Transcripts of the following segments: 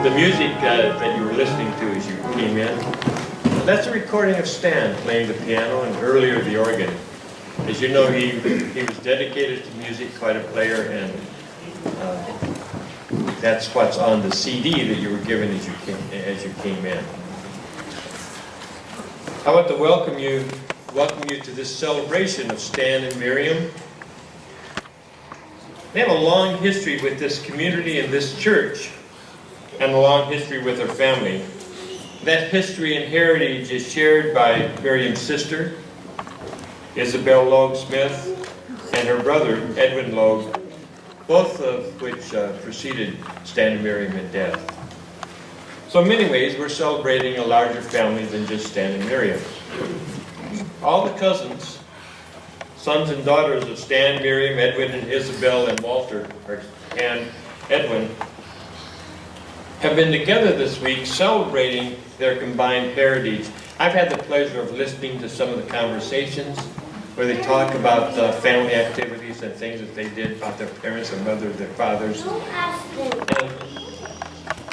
The music that you were listening to as you came in, that's a recording of Stan playing the piano and earlier the organ. As you know, he was dedicated to music, quite a player, and that's what's on the CD that you were given as you came in. I want to welcome you to this celebration of Stan and Miriam. They have a long history with this community and this church, and a long history with her family. That history and heritage is shared by Miriam's sister, Isabel Logue Smith, and her brother, Edwin Logue, both of which preceded Stan and Miriam in death. So in many ways, we're celebrating a larger family than just Stan and Miriam. All the cousins, sons and daughters of Stan, Miriam, Edwin, and Isabel, and Walter, and Edwin, have been together this week celebrating their combined heritage. I've had the pleasure of listening to some of the conversations where they talk about family activities and things that they did about their parents, their mothers, their fathers.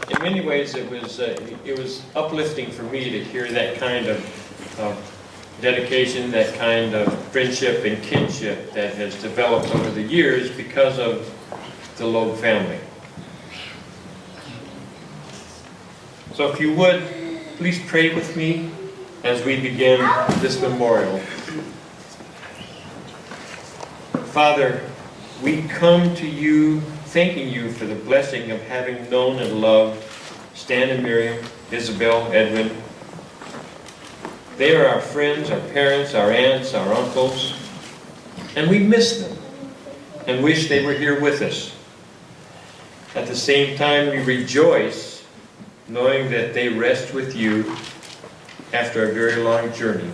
And in many ways, it was uplifting for me to hear that kind of dedication, that kind of friendship and kinship that has developed over the years because of the Logue family. So if you would, please pray with me as we begin this memorial. Father, we come to you thanking you for the blessing of having known and loved Stan and Miriam, Isabel, Edwin. They are our friends, our parents, our aunts, our uncles, and we miss them and wish they were here with us. At the same time, we rejoice knowing that they rest with you after a very long journey.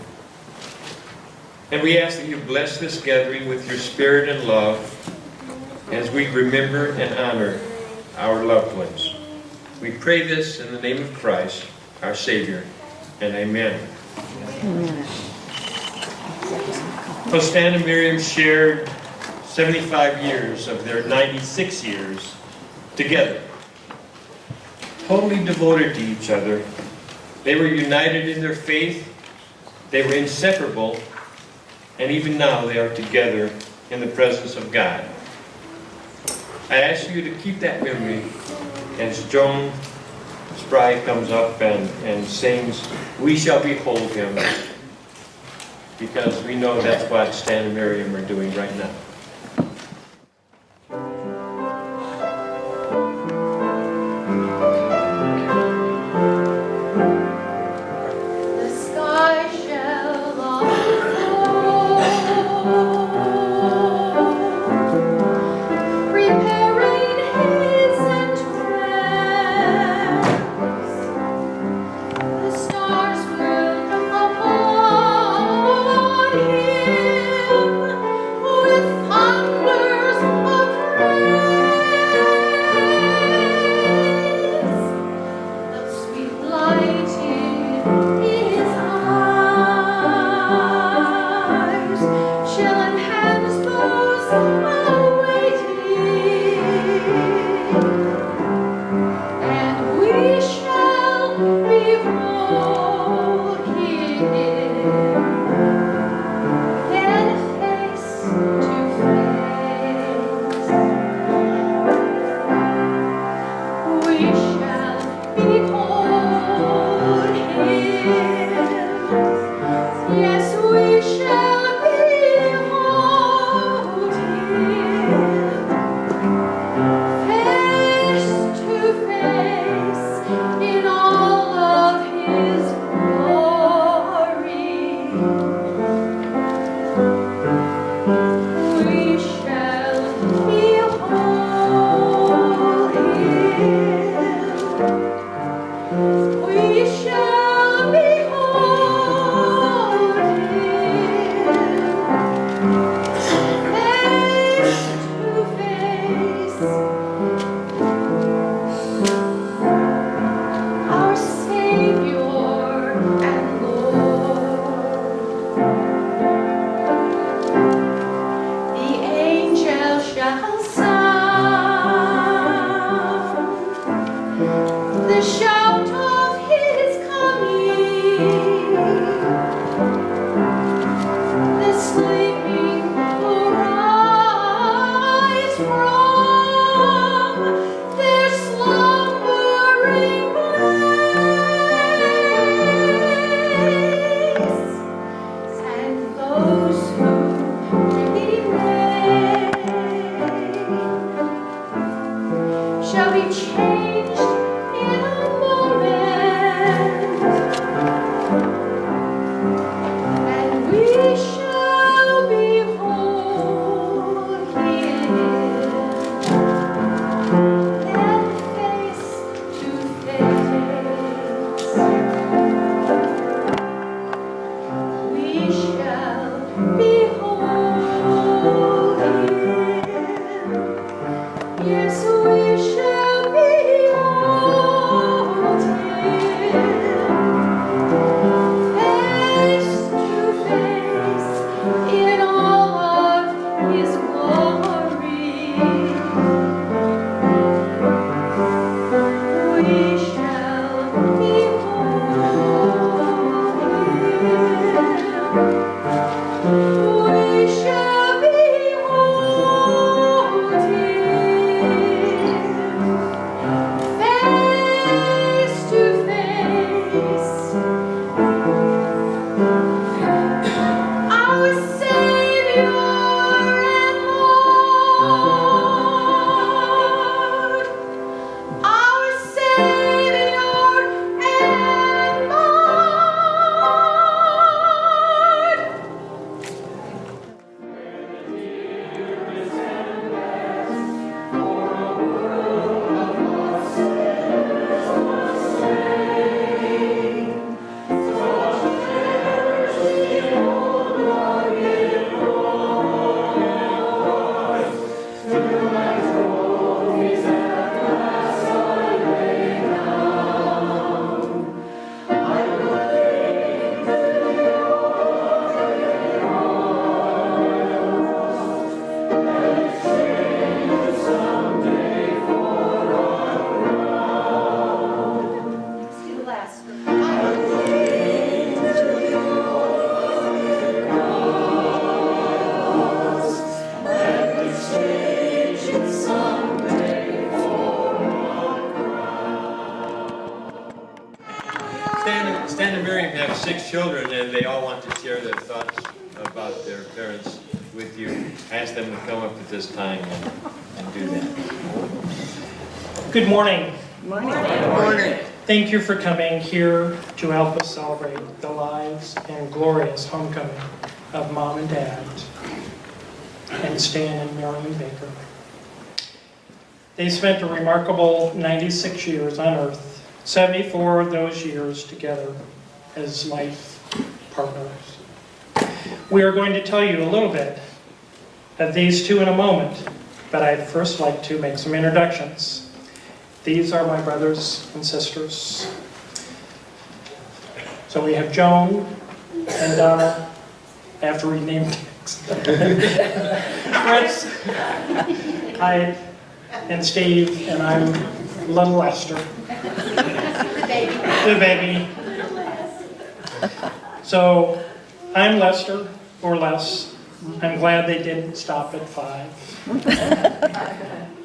And we ask that you bless this gathering with your spirit and love as we remember and honor our loved ones. We pray this in the name of Christ, our Savior, and amen. Amen. So Stan and Miriam shared 75 years of their 96 years together, totally devoted to each other. They were united in their faith. They were inseparable. And even now they are together in the presence of God. I ask you to keep that memory as Joan Spry comes up and sings, "We Shall Behold Him," because we know that's what Stan and Miriam are doing right now. With Stan and Miriam have 6 children, and they all want to share their thoughts about their parents with you. Ask them to come up at this time and do that. Good morning. Morning. Good morning. Thank you for coming here to help us celebrate the lives and glorious homecoming of Mom and Dad and Stan and Miriam Baker. They spent a remarkable 96 years on Earth, 74 of those years together as life partners. We are going to tell you a little bit of these two in a moment, but I'd first like to make some introductions. These are my brothers and sisters. So we have Joan and Donna, after we named Fritz, Hyde, and Steve, and I'm little Lester. The baby. So I'm Lester, or Les. I'm glad they didn't stop at 5.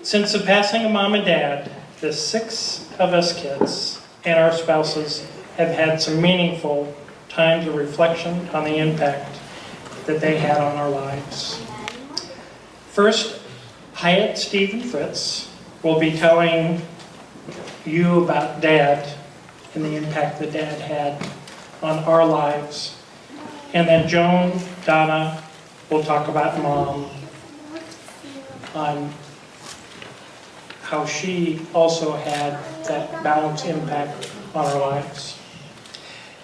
Since the passing of Mom and Dad, the 6 of us kids and our spouses have had some meaningful times of reflection on the impact that they had on our lives. First, Hyatt, Steve, and Fritz will be telling you about Dad and the impact that Dad had on our lives. And then Joan, Donna will talk about Mom, on how she also had that balanced impact on our lives.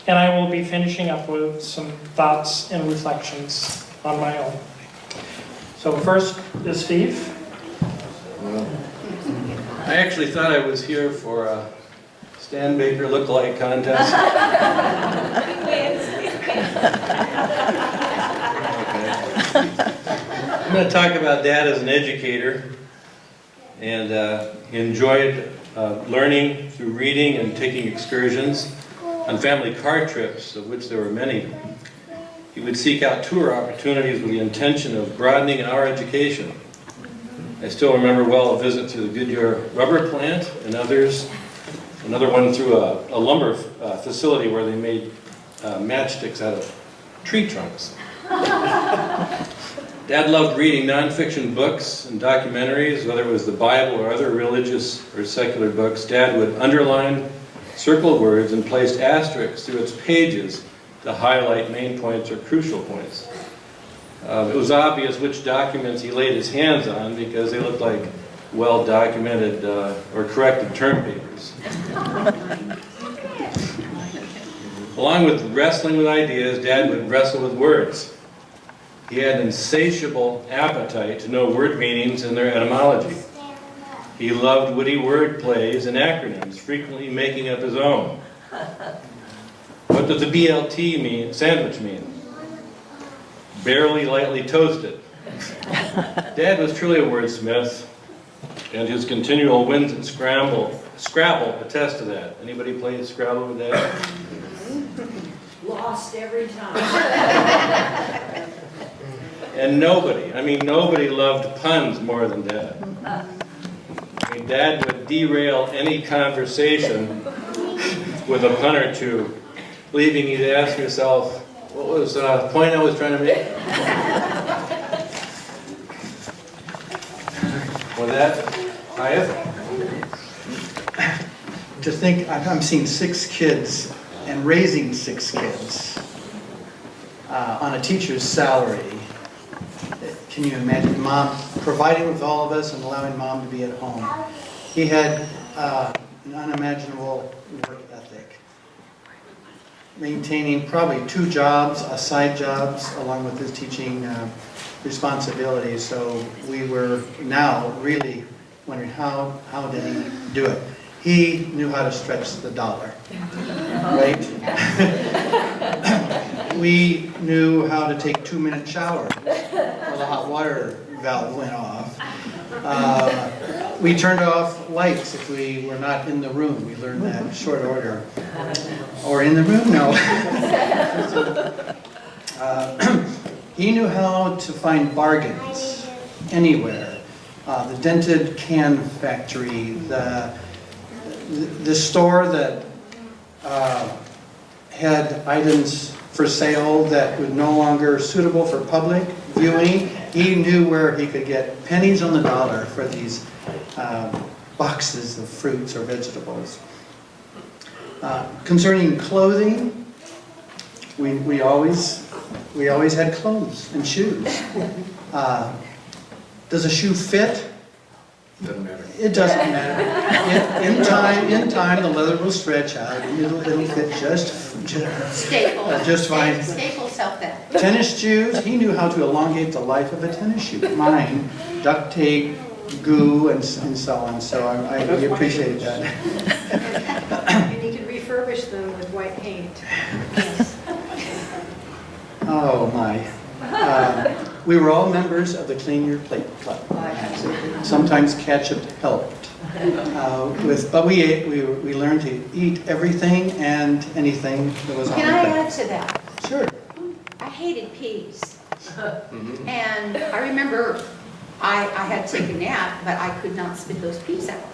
And I will be finishing up with some thoughts and reflections on my own. So first is Steve. I actually thought I was here for a Stan Baker look-alike contest. I'm going to talk about Dad as an educator, and he enjoyed learning through reading and taking excursions on family car trips, of which there were many. He would seek out tour opportunities with the intention of broadening our education. I still remember well a visit to the Goodyear rubber plant and others. Another one through a lumber facility where they made matchsticks out of tree trunks. Dad loved reading nonfiction books and documentaries, whether it was the Bible or other religious or secular books. Dad would underline, circle words, and place asterisks through its pages to highlight main points or crucial points. It was obvious which documents he laid his hands on because they looked like well-documented or corrected term papers. Along with wrestling with ideas, Dad would wrestle with words. He had an insatiable appetite to know word meanings and their etymology. He loved witty word plays and acronyms, frequently making up his own. What does the BLT sandwich mean? Barely lightly toasted. Dad was truly a wordsmith, and his continual wins at Scrabble attest to that. Anybody play Scrabble with Dad? Lost every time. And nobody loved puns more than Dad. Dad would derail any conversation with a pun or two, leaving you to ask yourself, what was the point I was trying to make? With that, Hyatt? To think I'm seeing 6 kids and raising 6 kids on a teacher's salary. Can you imagine Mom providing with all of us and allowing Mom to be at home? He had an unimaginable work ethic, maintaining probably 2 jobs, side jobs, along with his teaching responsibilities. So we were now really wondering how did he do it? He knew how to stretch the dollar, right? We knew how to take 2-minute showers while the hot water valve went off. We turned off lights if we were not in the room. We learned that in short order. Or in the room? No. He knew how to find bargains anywhere. The dented can factory, the store that had items for sale that were no longer suitable for public viewing. He knew where he could get pennies on the dollar for these boxes of fruits or vegetables. Concerning clothing, we always had clothes and shoes. Does a shoe fit? Doesn't matter. It doesn't matter. In time, the leather will stretch out. It'll fit just fine. Staple self-fit. Tennis shoes, he knew how to elongate the life of a tennis shoe. Mine, duct tape, goo, and so on. So I really appreciated that. And you can refurbish them with white paint. Oh, my. We were all members of the Clean Your Plate Club. Sometimes ketchup helped. But we learned to eat everything and anything that was on the Can I plate. add to that? Sure. I hated peas. And I remember I had to take a nap, but I could not spit those peas out.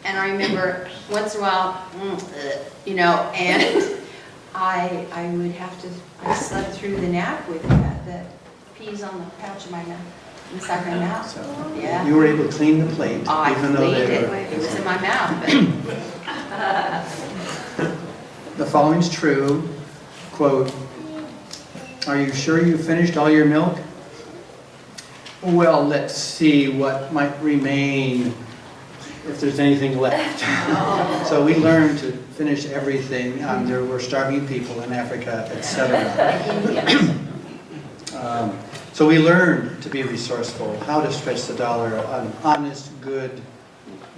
And I remember once in a while, you know, and I would have to, I slept through the nap with the peas on the pouch of my mouth, inside my mouth. So Yeah. you were able to clean the plate, I even though cleaned they it, were. it was in my mouth, but The following's true. Quote, "Are you sure you finished all your milk?" Well, let's see what might remain if there's anything left. So we learned to finish everything. There were starving people in Africa, etc. So we learned to be resourceful, how to stretch the dollar, an honest, good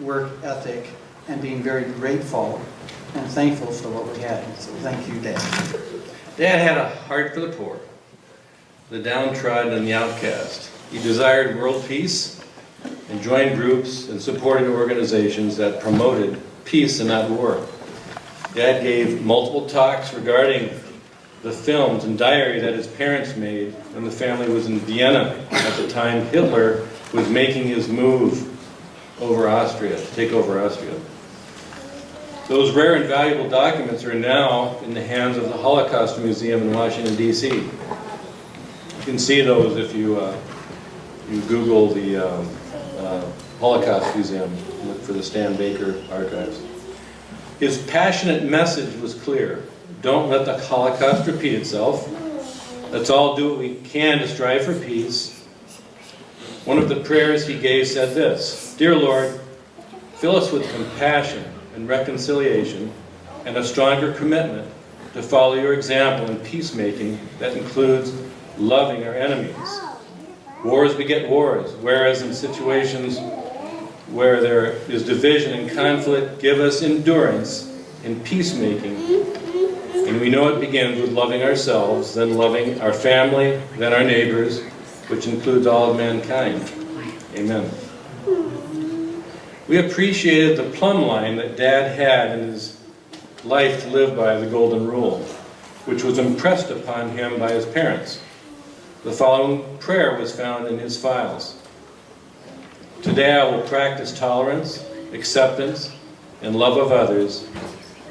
work ethic, and being very grateful and thankful for what we had. So thank you, Dad. Dad had a heart for the poor, the downtrodden and the outcast. He desired world peace and joined groups and supported organizations that promoted peace and not war. Dad gave multiple talks regarding the films and diary that his parents made when the family was in Vienna at the time Hitler was making his move over Austria, to take over Austria. Those rare and valuable documents are now in the hands of the Holocaust Museum in Washington, D.C. You can see those if you Google the Holocaust Museum, look for the Stan Baker archives. His passionate message was clear. Don't let the Holocaust repeat itself. Let's all do what we can to strive for peace. One of the prayers he gave said this: "Dear Lord, fill us with compassion and reconciliation and a stronger commitment to follow your example in peacemaking that includes loving our enemies. Wars beget wars, whereas in situations where there is division and conflict, give us endurance in peacemaking. And we know it begins with loving ourselves, then loving our family, then our neighbors, which includes all of mankind. Amen." We appreciated the plumb line that Dad had in his life to live by, the Golden Rule, which was impressed upon him by his parents. The following prayer was found in his files. "Today I will practice tolerance, acceptance, and love of others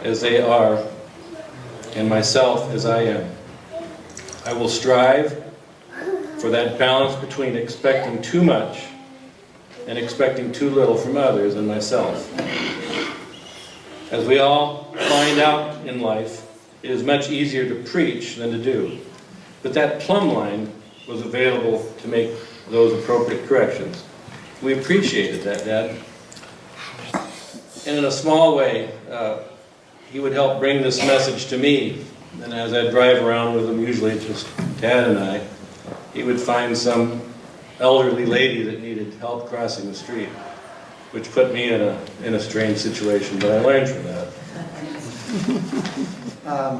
as they are, and myself as I am. I will strive for that balance between expecting too much and expecting too little from others and myself. As we all find out in life, it is much easier to preach than to do. But that plumb line was available to make those appropriate corrections." We appreciated that, Dad. And in a small way, he would help bring this message to me. And as I drive around with him, usually just Dad and I, he would find some elderly lady that needed help crossing the street, which put me in a strange situation, but I learned from that. A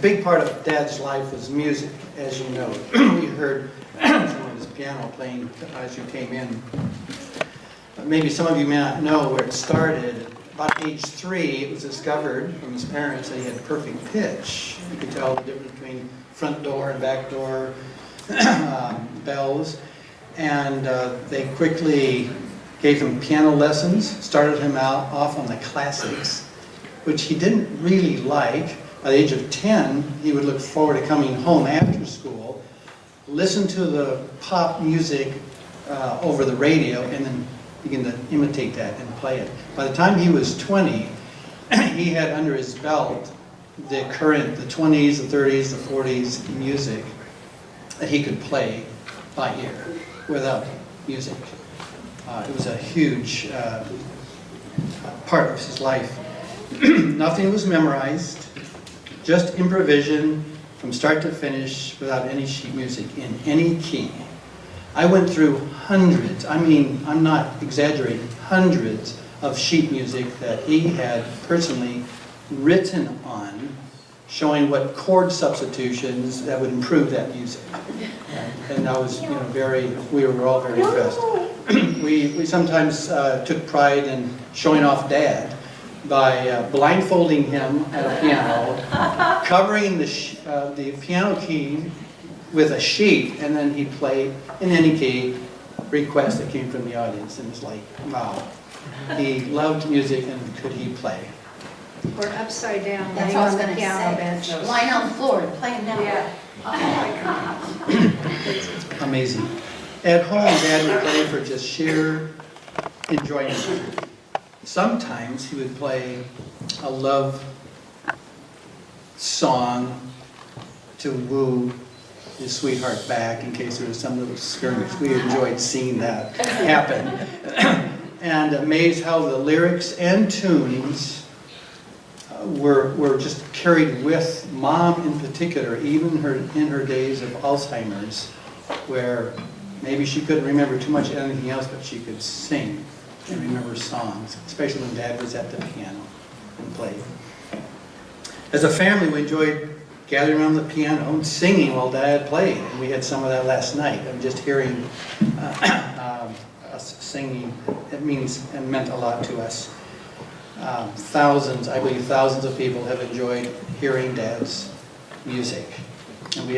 big part of Dad's life was music, as you know. We heard some of his piano playing as you came in. Maybe some of you may not know where it started. About age 3, it was discovered from his parents that he had perfect pitch. You could tell the difference between front door and back door bells. And they quickly gave him piano lessons, started him off on the classics, which he didn't really like, By the age of 10, he would look forward to coming home after school, listen to the pop music over the radio, and then begin to imitate that and play it. By the time he was 20, he had under his belt the 20s, the 30s, the 40s music that he could play by ear without music. It was a huge part of his life. Nothing was memorized, just improvisation from start to finish without any sheet music in any key. I went through hundreds, I'm not exaggerating, hundreds of sheet music that he had personally written on, showing what chord substitutions that would improve that music. And I was, we were all very impressed. We sometimes took pride in showing off Dad by blindfolding him at a piano, covering the piano key with a sheet, and then he'd play in any key request that came from the audience. And it's like, wow. He loved music, and could he play? Or upside down, That's laying what I was on the gonna piano say. bench. Lying on the floor and playing down. Yeah. Oh my gosh. Amazing. At home, Dad would play for just sheer enjoyment. Sometimes he would play a love song to woo his sweetheart back in case there was some little skirmish. We enjoyed seeing that happen. And amazed how the lyrics and tunes were just carried with Mom in particular, even in her days of Alzheimer's, where maybe she couldn't remember too much anything else, but she could sing and remember songs, especially when Dad was at the piano and played. As a family, we enjoyed gathering around the piano and singing while Dad played, and we had some of that last night. I'm just hearing us singing. It meant a lot to us. I believe thousands of people have enjoyed hearing Dad's music. And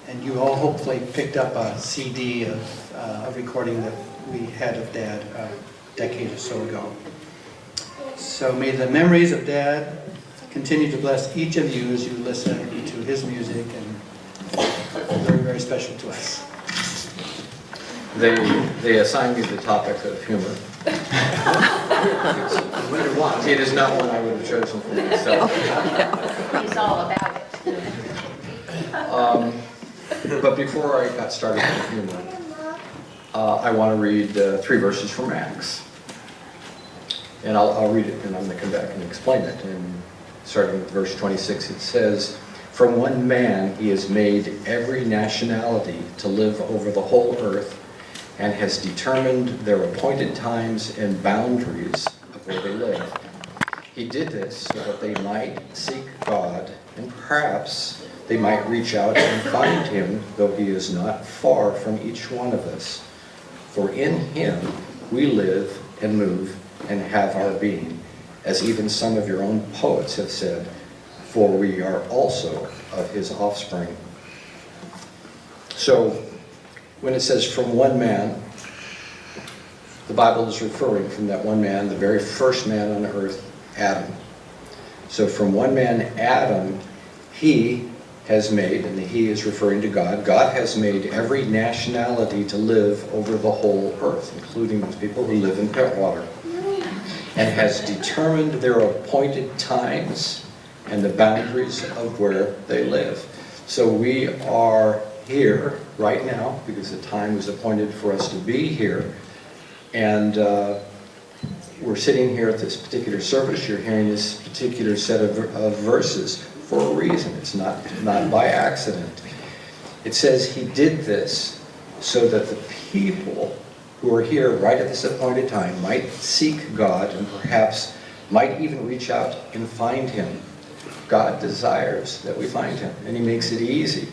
and you all hopefully picked up a CD of a recording that we had of Dad a decade or so ago. So may the memories of Dad continue to bless each of you as you listen to his music, and very, very special to us. They assigned me the topic of humor. It is not one I would have chosen for myself. He's all about it. But before I got started with humor, I want to read 3 verses from Acts. And I'll read it, and I'm going to come back and explain it. And starting with verse 26, it says, "From one man he has made every nationality to live over the whole earth, and has determined their appointed times and boundaries of where they live. He did this so that they might seek God, and perhaps they might reach out and find him, though he is not far from each one of us. For in him we live and move and have our being, as even some of your own poets have said, for we are also of his offspring." So, when it says from one man, the Bible is referring from that one man, the very first man on earth, Adam. So from one man, Adam, he has made, and the he is referring to God, God has made every nationality to live over the whole earth, including those people who live in Pittwater, and has determined their appointed times and the boundaries of where they live. So we are here right now because the time was appointed for us to be here, and we're sitting here at this particular service. You're hearing this particular set of verses for a reason. It's not by accident. It says he did this so that the people who are here right at this appointed time might seek God and perhaps might even reach out and find him. God desires that we find him, and he makes it easy,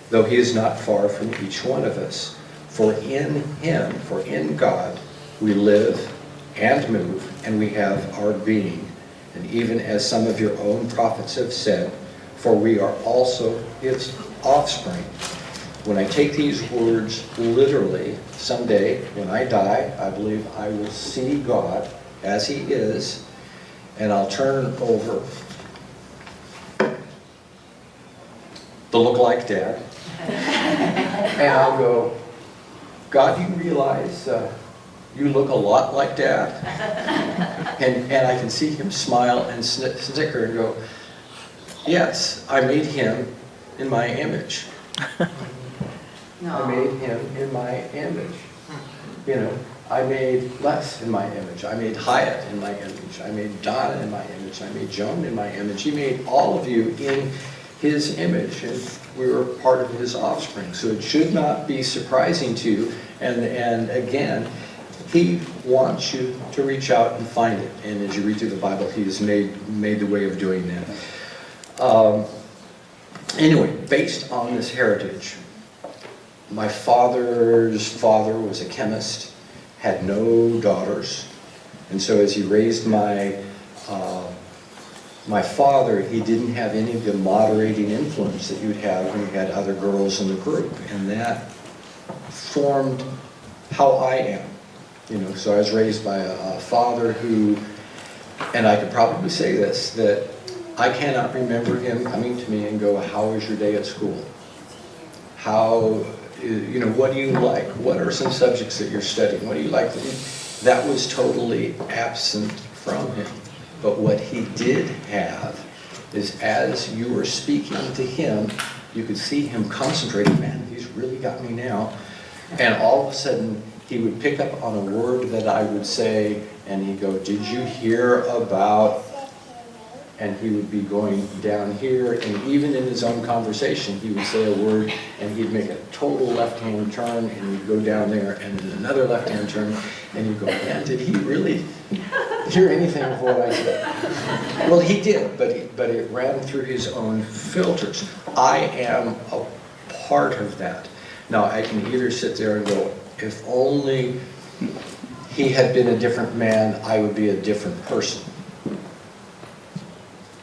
though he is not far from each one of us. For in him, for in God, we live and move, and we have our being. And even as some of your own prophets have said, for we are also his offspring. When I take these words literally, someday when I die, I believe I will see God as he is, and I'll turn over the look-alike dad. And I'll go, God, do you realize you look a lot like Dad? And I can see him smile and snicker and go, yes, I made him in my image. I made him in my image. You know, I made Les in my image. I made Hyatt in my image. I made Donna in my image. I made Joan in my image. He made all of you in his image, and we were part of his offspring. So it should not be surprising to you. And again, he wants you to reach out and find it. And as you read through the Bible, he has made the way of doing that. Anyway, based on this heritage, my father's father was a chemist, had no daughters, and so as he raised my father, he didn't have any of the moderating influence that you'd have when you had other girls in the group, and that formed how I am. You know, so I was raised by a father who, and I could probably say this, that I cannot remember him coming to me and go, how was your day at school? How, you know, what do you like? What are some subjects that you're studying? What do you like? That was totally absent from him. But what he did have is as you were speaking to him, you could see him concentrating, man, he's really got me now. And all of a sudden, he would pick up on a word that I would say, and he'd go, did you hear about, and he would be going down here, and even in his own conversation, he would say a word, and he'd make a total left-hand turn, and he'd go down there, and then another left-hand turn, and you'd go, man, did he really hear anything of what I said? Well, he did, but it ran through his own filters. I am a part of that. Now, I can either sit there and go, if only he had been a different man, I would be a different person.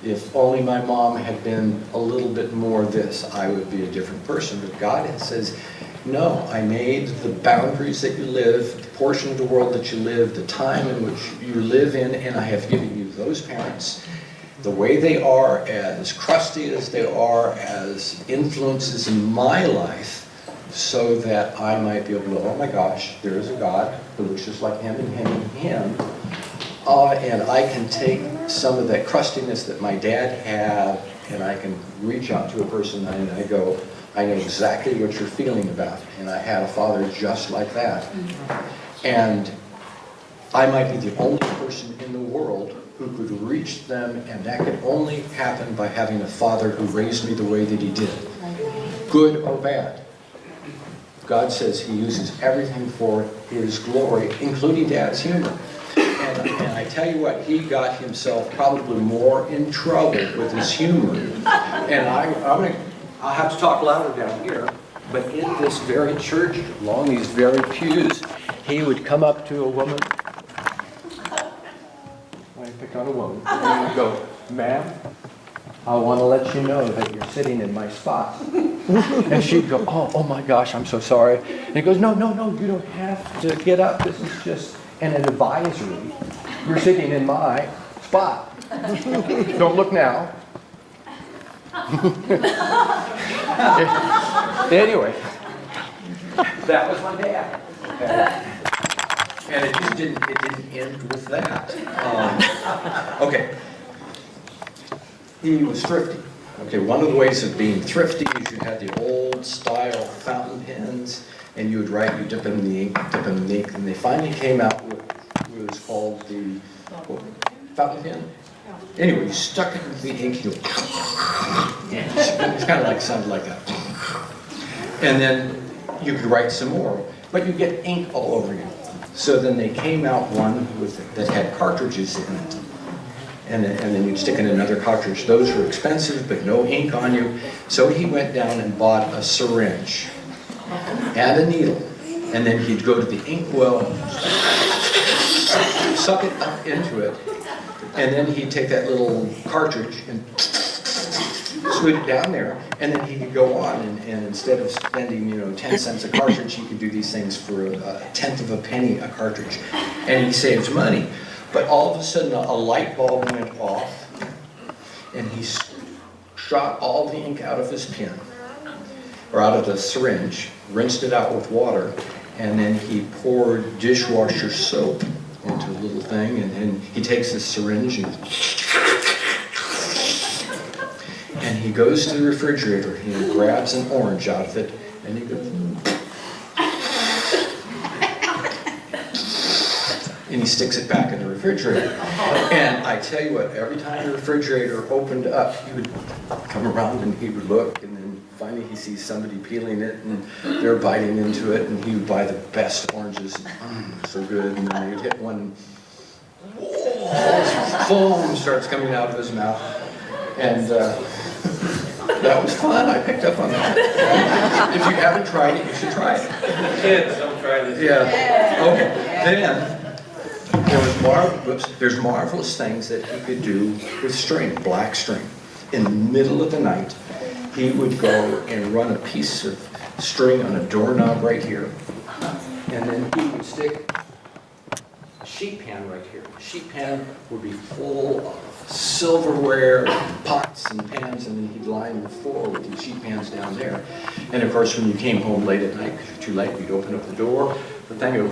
If only my mom had been a little bit more this, I would be a different person. But God says, no, I made the boundaries that you live, the portion of the world that you live, the time in which you live in, and I have given you those parents, the way they are, as crusty as they are, as influences in my life, so that I might be able to, oh my gosh, there is a God who looks just like him and him and him. And I can take some of that crustiness that my dad had, and I can reach out to a person and I go, I know exactly what you're feeling about. And I had a father just like that. And I might be the only person in the world who could reach them, and that could only happen by having a father who raised me the way that he did. Good or bad. God says he uses everything for his glory, including Dad's humor. And I tell you what, he got himself probably more in trouble with his humor. And I'll have to talk louder down here, but in this very church, along these very pews, he would come up to a woman. I picked on a woman, and he would go, ma'am, I want to let you know that you're sitting in my spot. And she'd go, oh my gosh, I'm so sorry. And he goes, no, you don't have to get up. This is just an advisory. You're sitting in my spot. Don't look now. Anyway, that was my dad. And it just didn't end with that. Okay. He was thrifty. Okay, one of the ways of being thrifty is you had the old style fountain pens, and you would write, you dip them in the ink, and they finally came out with what was called the fountain pen. Anyway, you stuck it into the ink, you go, it's kind of like, sounded like that. And then you could write some more, but you get ink all over you. So then they came out one that had cartridges in it. And then you'd stick in another cartridge. Those were expensive, but no ink on you. So he went down and bought a syringe and a needle. And then he'd go to the inkwell, suck it up into it, and then he'd take that little cartridge and squeeze it down there. And then he could go on, and instead of spending 10 cents a cartridge, he could do these things for a tenth of a penny a cartridge. And he saves money. But all of a sudden, a light bulb went off, and he shot all the ink out of his pen. or out of the syringe, rinsed it out with water, and then he poured dishwasher soap into a little thing, and then he takes his syringe and he goes to the refrigerator, and he grabs an orange out of it, and he goes, and he sticks it back in the refrigerator. And I tell you what, every time the refrigerator opened up, he would come around and he would look, and then finally he sees somebody peeling it, and they're biting into it, and he would buy the best oranges, so good, and then they'd hit one, foam starts coming out of his mouth, and that was fun. I picked up on that. If you haven't tried it, you should try it. Kids, don't try this. Yeah. Okay. Then there's marvelous things that he could do with string, black string. In the middle of the night, he would go and run a piece of string on a doorknob right here, and then he would stick a sheet pan right here. The sheet pan would be full of silverware, pots and pans, and then he'd line the floor with these sheet pans down there. And of course, when you came home late at night, because you're too late, you'd open up the door, the thing would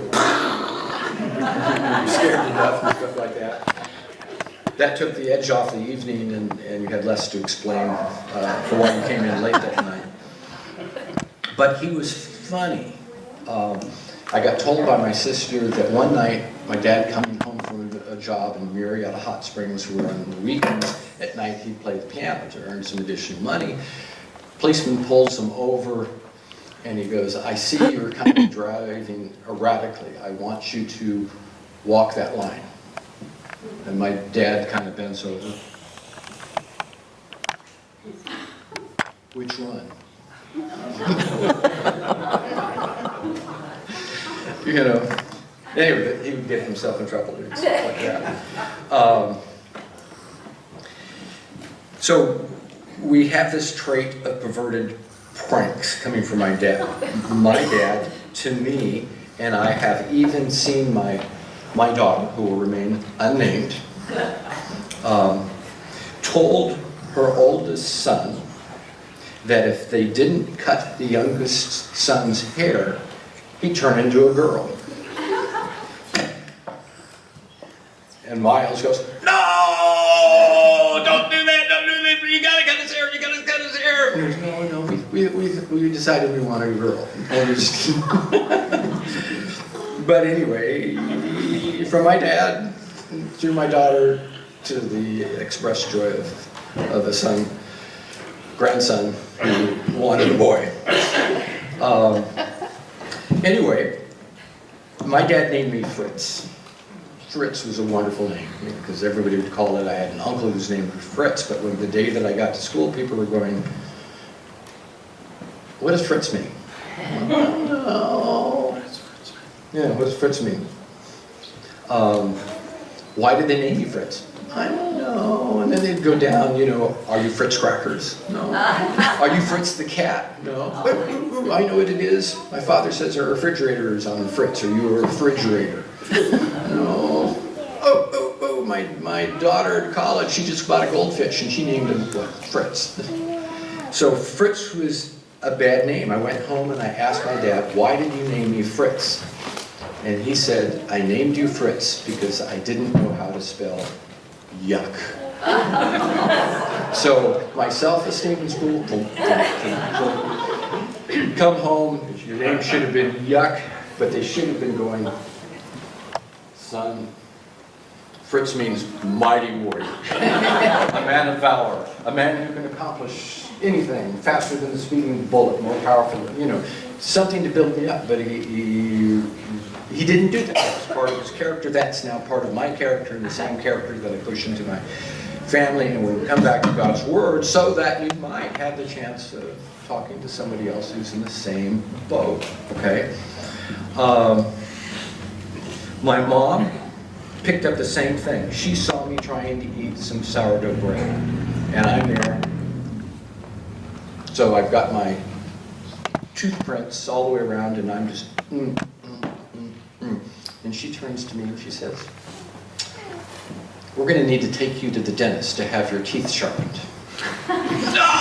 you're scared to death and stuff like that. That took the edge off the evening, and you had less to explain for why you came in late that night. But he was funny. I got told by my sister that one night, my dad coming home from a job in Marietta Hot Springs, where on the weekends at night he'd play the piano to earn some additional money. Policeman pulls him over, and he goes, "I see you're kind of driving erratically. I want you to walk that line." And my dad kind of bends over. "Which one?" You know. Anyway, he would get himself in trouble doing stuff like that. So we have this trait of perverted pranks coming from my dad. My dad, to me, and I have even seen my daughter, who will remain unnamed, told her oldest son that if they didn't cut the youngest son's hair, he'd turn into a girl. And Miles goes, "No! Don't do that! Don't do that! You gotta cut his hair! You gotta cut his hair!" And he goes, "No, we decided we wanted a girl." And just but anyway, from my dad through my daughter to the express joy of a grandson who wanted a boy. Anyway, my dad named me Fritz. Fritz was a wonderful name, because everybody would call it. I had an uncle whose name was Fritz, but when the day that I got to school, people were going, "What does Fritz mean?" "No." "Yeah, what does Fritz mean?" "Why did they name you Fritz?" "I don't know." And then they'd go down, "Are you Fritz Crackers?" "No." "Are you Fritz the cat?" "No." "I know what it is. My father says our refrigerator is on Fritz. Are you a refrigerator?" "No." Oh, my daughter at college, she just bought a goldfish and she named him Fritz. So Fritz was a bad name. I went home and I asked my dad, "Why did you name me Fritz?" And he said, "I named you Fritz because I didn't know how to spell yuck." So my self-esteem in school, come home, your name should have been Yuck, but they should have been going, "Son, Fritz means mighty warrior, a man of valor, a man who can accomplish anything faster than the speeding bullet, more powerful, something to build me up." But he didn't do that. That was part of his character. That's now part of my character, and the same character that I push into my family. And we come back to God's Word so that you might have the chance of talking to somebody else who's in the same boat, okay? My mom picked up the same thing. She saw me trying to eat some sourdough bread, and I'm there. So I've got my toothprints all the way around, and I'm just, And she turns to me and she says, "We're going to need to take you to the dentist to have your teeth sharpened." No!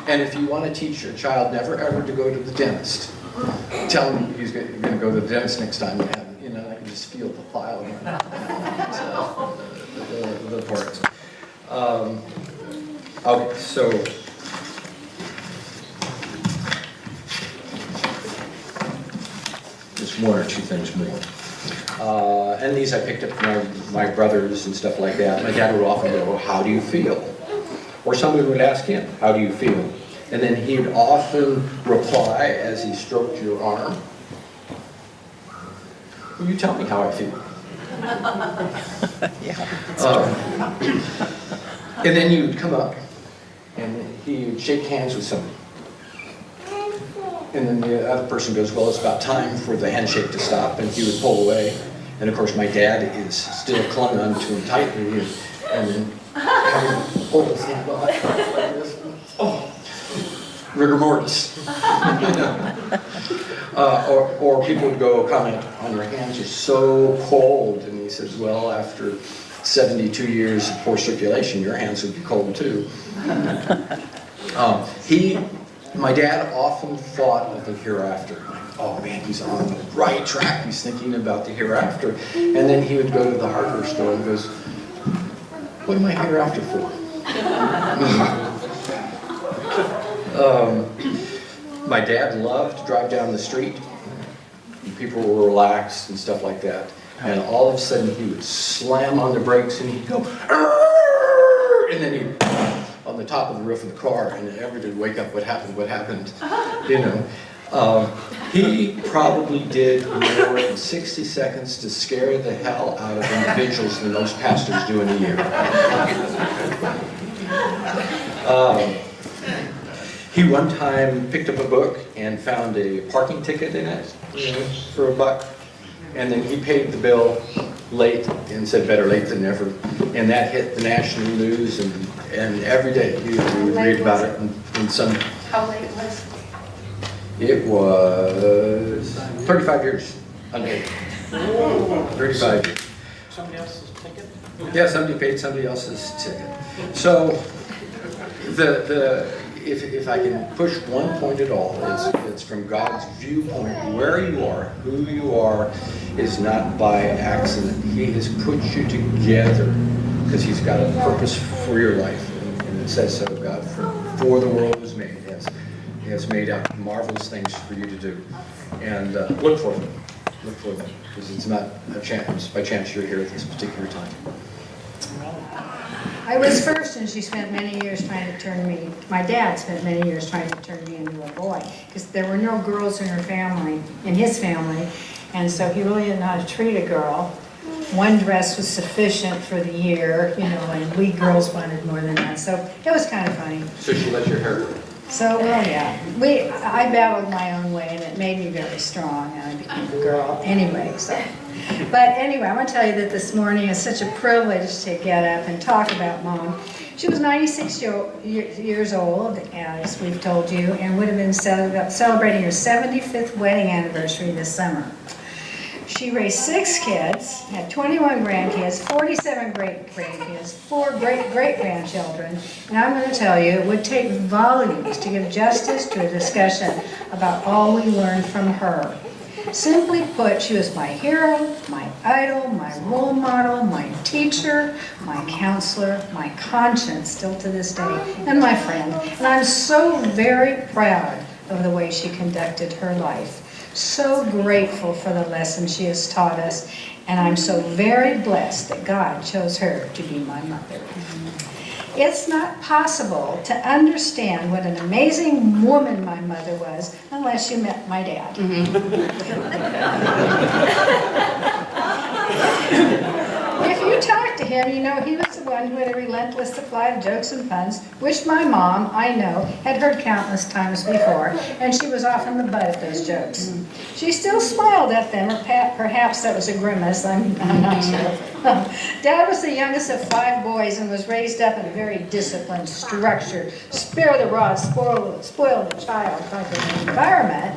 And if you want to teach your child never ever to go to the dentist, tell him he's going to go to the dentist next time and have, you know, I can just feel the pile of the parts. Okay, so just one or two things more. And these I picked up from my brothers and stuff like that. My dad would often go, "How do you feel?" Or somebody would ask him, "How do you feel?" And then he would often reply as he stroked your arm, "Will you tell me how I feel?" And then you would come up and he would shake hands with somebody. And then the other person goes, "Well, it's about time for the handshake to stop," and he would pull away. And of course, my dad is still clung on to him tightly, and then hold his hand like this. Oh, rigor mortis. Or people would go comment on your hands are so cold, and he says, "Well, after 72 years of poor circulation, your hands would be cold too." My dad often thought of the hereafter. Oh man, he's on the right track. He's thinking about the hereafter. And then he would go to the hardware store and goes, "What am I hereafter for?" My dad loved to drive down the street. People were relaxed and stuff like that. And all of a sudden he would slam on the brakes and he'd go, "Arr!" And then he'd on the top of the roof of the car, and everybody would wake up, what happened, you know. He probably did more than 60 seconds to scare the hell out of individuals than most pastors do in a year. He one time picked up a book and found a parking ticket in it, you know, for $1. And then he paid the bill late and said better late than never. And that hit the national news, and every day you would read about it in some... How late was it? It was 35 years unpaid. 35 years. Somebody else's ticket? Yeah, somebody paid somebody else's ticket. So, if I can push one point at all, it's from God's viewpoint. Where you are, who you are, is not by accident. He has put you together because He's got a purpose for your life, and it says so. God, for the world was made. He has made out marvelous things for you to do, and look for them. Look for them, because it's not a chance. By chance, you're here at this particular time. I was first, and she spent many years trying to turn me, my dad spent many years trying to turn me into a boy, because there were no girls in her family, in his family, and so he really didn't know how to treat a girl. One dress was sufficient for the year, you know, and we girls wanted more than that, so it was kind of funny. So she let your hair grow. So, well, yeah, I battled my own way, and it made me very strong, and I became a girl anyway, so. But anyway, I want to tell you that this morning is such a privilege to get up and talk about Mom. She was 96 years old, as we've told you, and would have been celebrating her 75th wedding anniversary this summer. She raised 6 kids, had 21 grandkids, 47 great-grandkids, 4 great-great-grandchildren, and I'm going to tell you, it would take volumes to give justice to a discussion about all we learned from her. Simply put, she was my hero, my idol, my role model, my teacher, my counselor, my conscience, still to this day, and my friend. And I'm so very proud of the way she conducted her life. So grateful for the lessons she has taught us, and I'm so very blessed that God chose her to be my mother. It's not possible to understand what an amazing woman my mother was unless you met my dad. If you talk to him, you know he was the one who had a relentless supply of jokes and puns, which my mom, I know, had heard countless times before, and she was often the butt of those jokes. She still smiled at them, or perhaps that was a grimace, I'm not sure. Dad was the youngest of 5 boys and was raised up in a very disciplined, structured, spare the rod, spoil the child type of environment,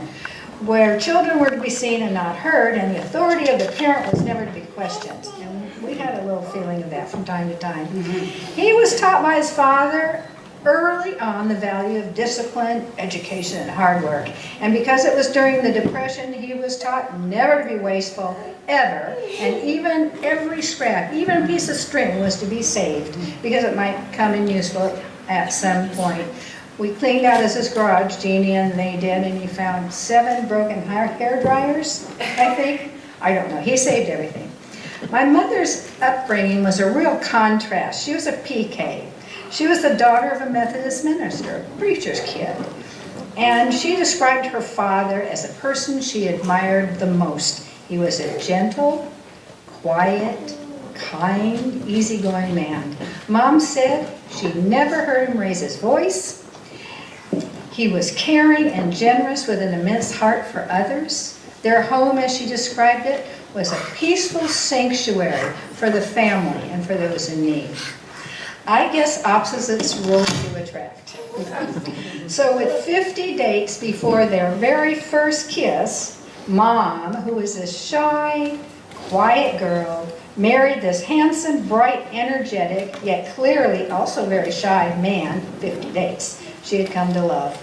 where children were to be seen and not heard, and the authority of the parent was never to be questioned. And we had a little feeling of that from time to time. He was taught by his father early on the value of discipline, education, and hard work. And because it was during the Depression, he was taught never to be wasteful, ever. And even every scrap, even a piece of string was to be saved because it might come in useful at some point. We cleaned out his garage, Jeannie and they did, and he found 7 broken hair dryers, I think. I don't know. He saved everything. My mother's upbringing was a real contrast. She was a PK. She was the daughter of a Methodist minister, a preacher's kid. And she described her father as a person she admired the most. He was a gentle, quiet, kind, easygoing man. Mom said she never heard him raise his voice. He was caring and generous with an immense heart for others. Their home, as she described it, was a peaceful sanctuary for the family and for those in need. I guess opposites will to attract. So with 50 dates before their very first kiss, Mom, who was a shy, quiet girl, married this handsome, bright, energetic, yet clearly also very shy man, 50 dates, she had come to love.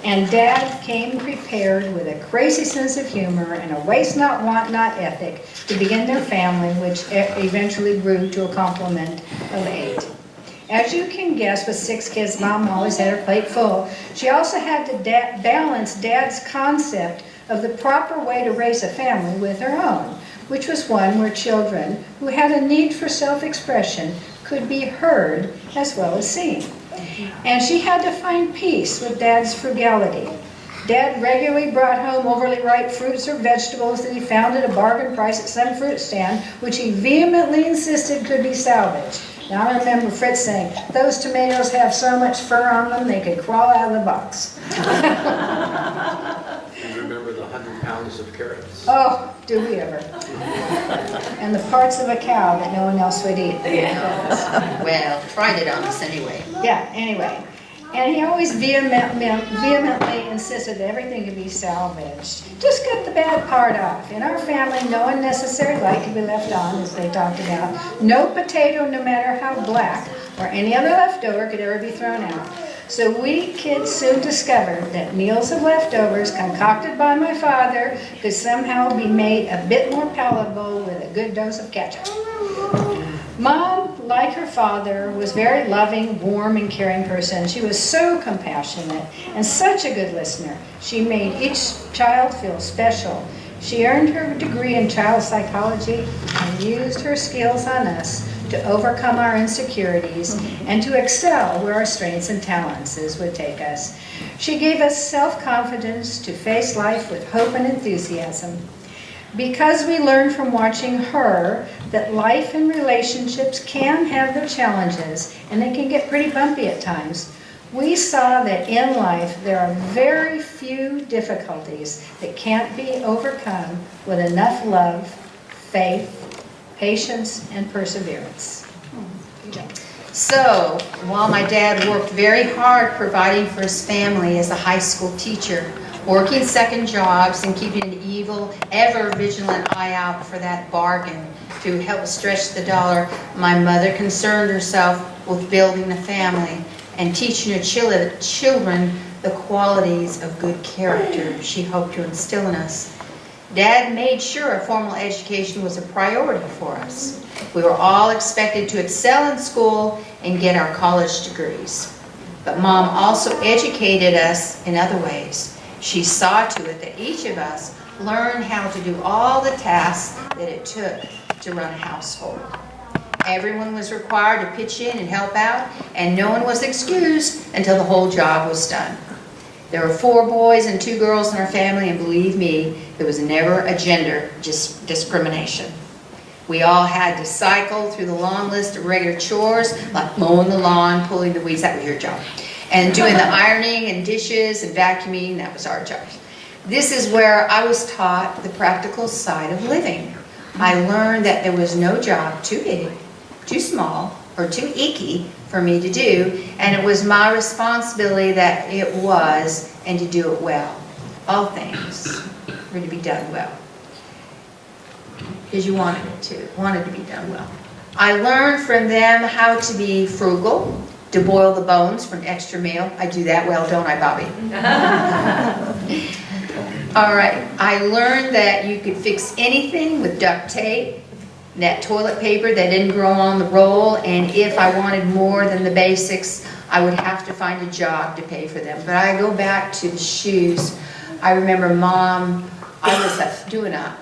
And Dad came prepared with a crazy sense of humor and a waste not, want not ethic to begin their family, which eventually grew to a complement of 8. As you can guess, with 6 kids, Mom always had her plate full. She also had to balance Dad's concept of the proper way to raise a family with her own, which was one where children who had a need for self-expression could be heard as well as seen. And she had to find peace with Dad's frugality. Dad regularly brought home overly ripe fruits or vegetables that he found at a bargain price at some fruit stand, which he vehemently insisted could be salvaged. Now I remember Fritz saying, "Those tomatoes have so much fur on them they could crawl out of the box." You remember the 100 pounds of carrots? Oh, do we ever. And the parts of a cow that no one else would eat. Well, tried it on us anyway. Yeah, anyway. And he always vehemently insisted that everything could be salvaged. Just cut the bad part off. In our family, no unnecessary light could be left on, as they talked about. No potato, no matter how black, or any other leftover could ever be thrown out. So we kids soon discovered that meals of leftovers concocted by my father could somehow be made a bit more palatable with a good dose of ketchup. Mom, like her father, was very loving, warm, and caring person. She was so compassionate and such a good listener. She made each child feel special. She earned her degree in child psychology and used her skills on us to overcome our insecurities and to excel where our strengths and talents would take us. She gave us self-confidence to face life with hope and enthusiasm. Because we learned from watching her that life and relationships can have their challenges and they can get pretty bumpy at times, we saw that in life there are very few difficulties that can't be overcome with enough love, faith, patience, and perseverance. So, while my dad worked very hard providing for his family as a high school teacher, working second jobs and keeping an evil, ever vigilant eye out for that bargain to help stretch the dollar, my mother concerned herself with building a family and teaching her children the qualities of good character she hoped to instill in us. Dad made sure a formal education was a priority for us. We were all expected to excel in school and get our college degrees. But Mom also educated us in other ways. She saw to it that each of us learned how to do all the tasks that it took to run a household. Everyone was required to pitch in and help out, and no one was excused until the whole job was done. There were 4 boys and 2 girls in our family, and believe me, there was never a gender discrimination. We all had to cycle through the long list of regular chores, like mowing the lawn, pulling the weeds, that was your job, and doing the ironing and dishes and vacuuming, that was our job. This is where I was taught the practical side of living. I learned that there was no job too big, too small, or too icky for me to do, and it was my responsibility that it was, and to do it well. All things were to be done well, because you wanted to be done well. I learned from them how to be frugal, to boil the bones for an extra meal. I do that well, don't I, Bobby? All right, I learned that you could fix anything with duct tape, that toilet paper that didn't grow on the roll, and if I wanted more than the basics, I would have to find a job to pay for them. But I go back to the shoes. I remember Mom, I was doing a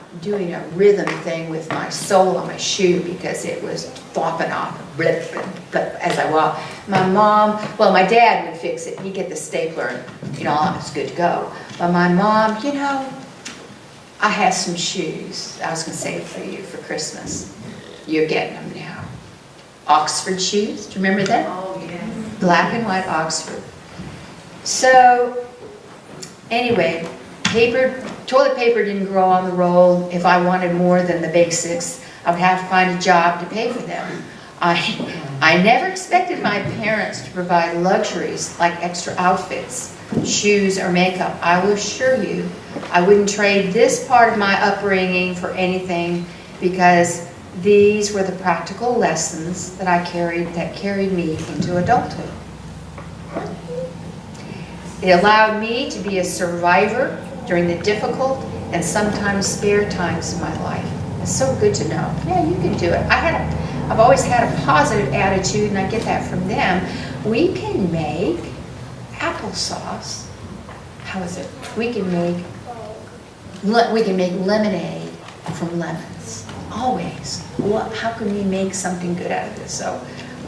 rhythm thing with my sole on my shoe because it was flopping off, blip, blip, blip, as I walked. My mom, well, my dad would fix it. He'd get the stapler and, I was good to go. But my mom, I have some shoes I was going to save for you for Christmas. You're getting them now. Oxford shoes, do you remember that? Oh, yes. Black and white Oxford. So, anyway, toilet paper didn't grow on the roll. If I wanted more than the basics, I would have to find a job to pay for them. I never expected my parents to provide luxuries like extra outfits, shoes, or makeup. I will assure you, I wouldn't trade this part of my upbringing for anything because these were the practical lessons that carried me into adulthood. It allowed me to be a survivor during the difficult and sometimes spare times of my life. It's so good to know. Yeah, you can do it. I've always had a positive attitude, and I get that from them. We can make applesauce. How is it? We can make lemonade from lemons. Always. How can we make something good out of this? So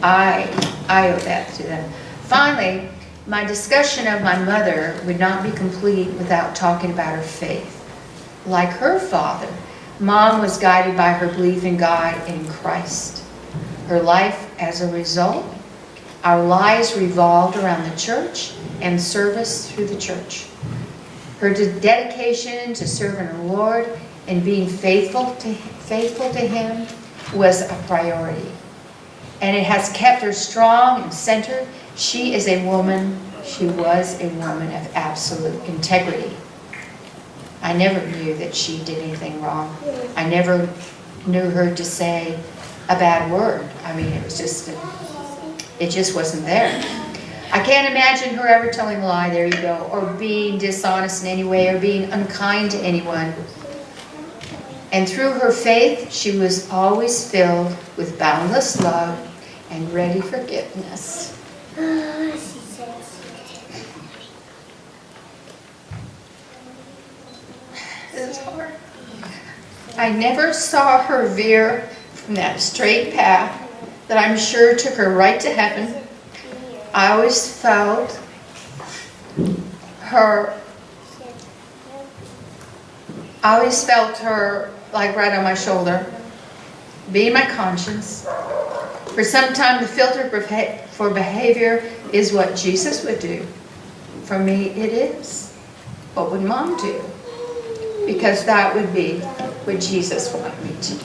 I owe that to them. Finally, my discussion of my mother would not be complete without talking about her faith. Like her father, Mom was guided by her belief in God and Christ. Her life, as a result, our lives revolved around the church and service through the church. Her dedication to serving the Lord and being faithful to Him was a priority. And it has kept her strong and centered. She was a woman of absolute integrity. I never knew that she did anything wrong. I never knew her to say a bad word. I mean, it just wasn't there. I can't imagine her ever telling a lie, there you go, or being dishonest in any way, or being unkind to anyone. And through her faith, she was always filled with boundless love and ready forgiveness. It was hard. I never saw her veer from that straight path that I'm sure took her right to heaven. I always felt her like right on my shoulder, being my conscience. For some time, the filter for behavior is what Jesus would do. For me, it is. What would Mom do? Because that would be what Jesus wanted me to do.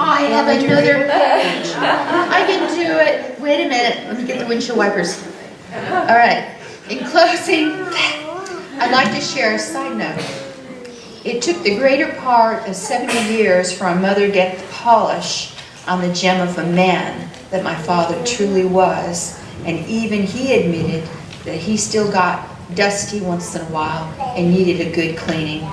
I have another page. I can do it. Wait a minute. Let me get the windshield wipers. All right. In closing, I'd like to share a side note. It took the greater part of 70 years for a mother to get the polish on the gem of a man that my father truly was. And even he admitted that he still got dusty once in a while and needed a good cleaning.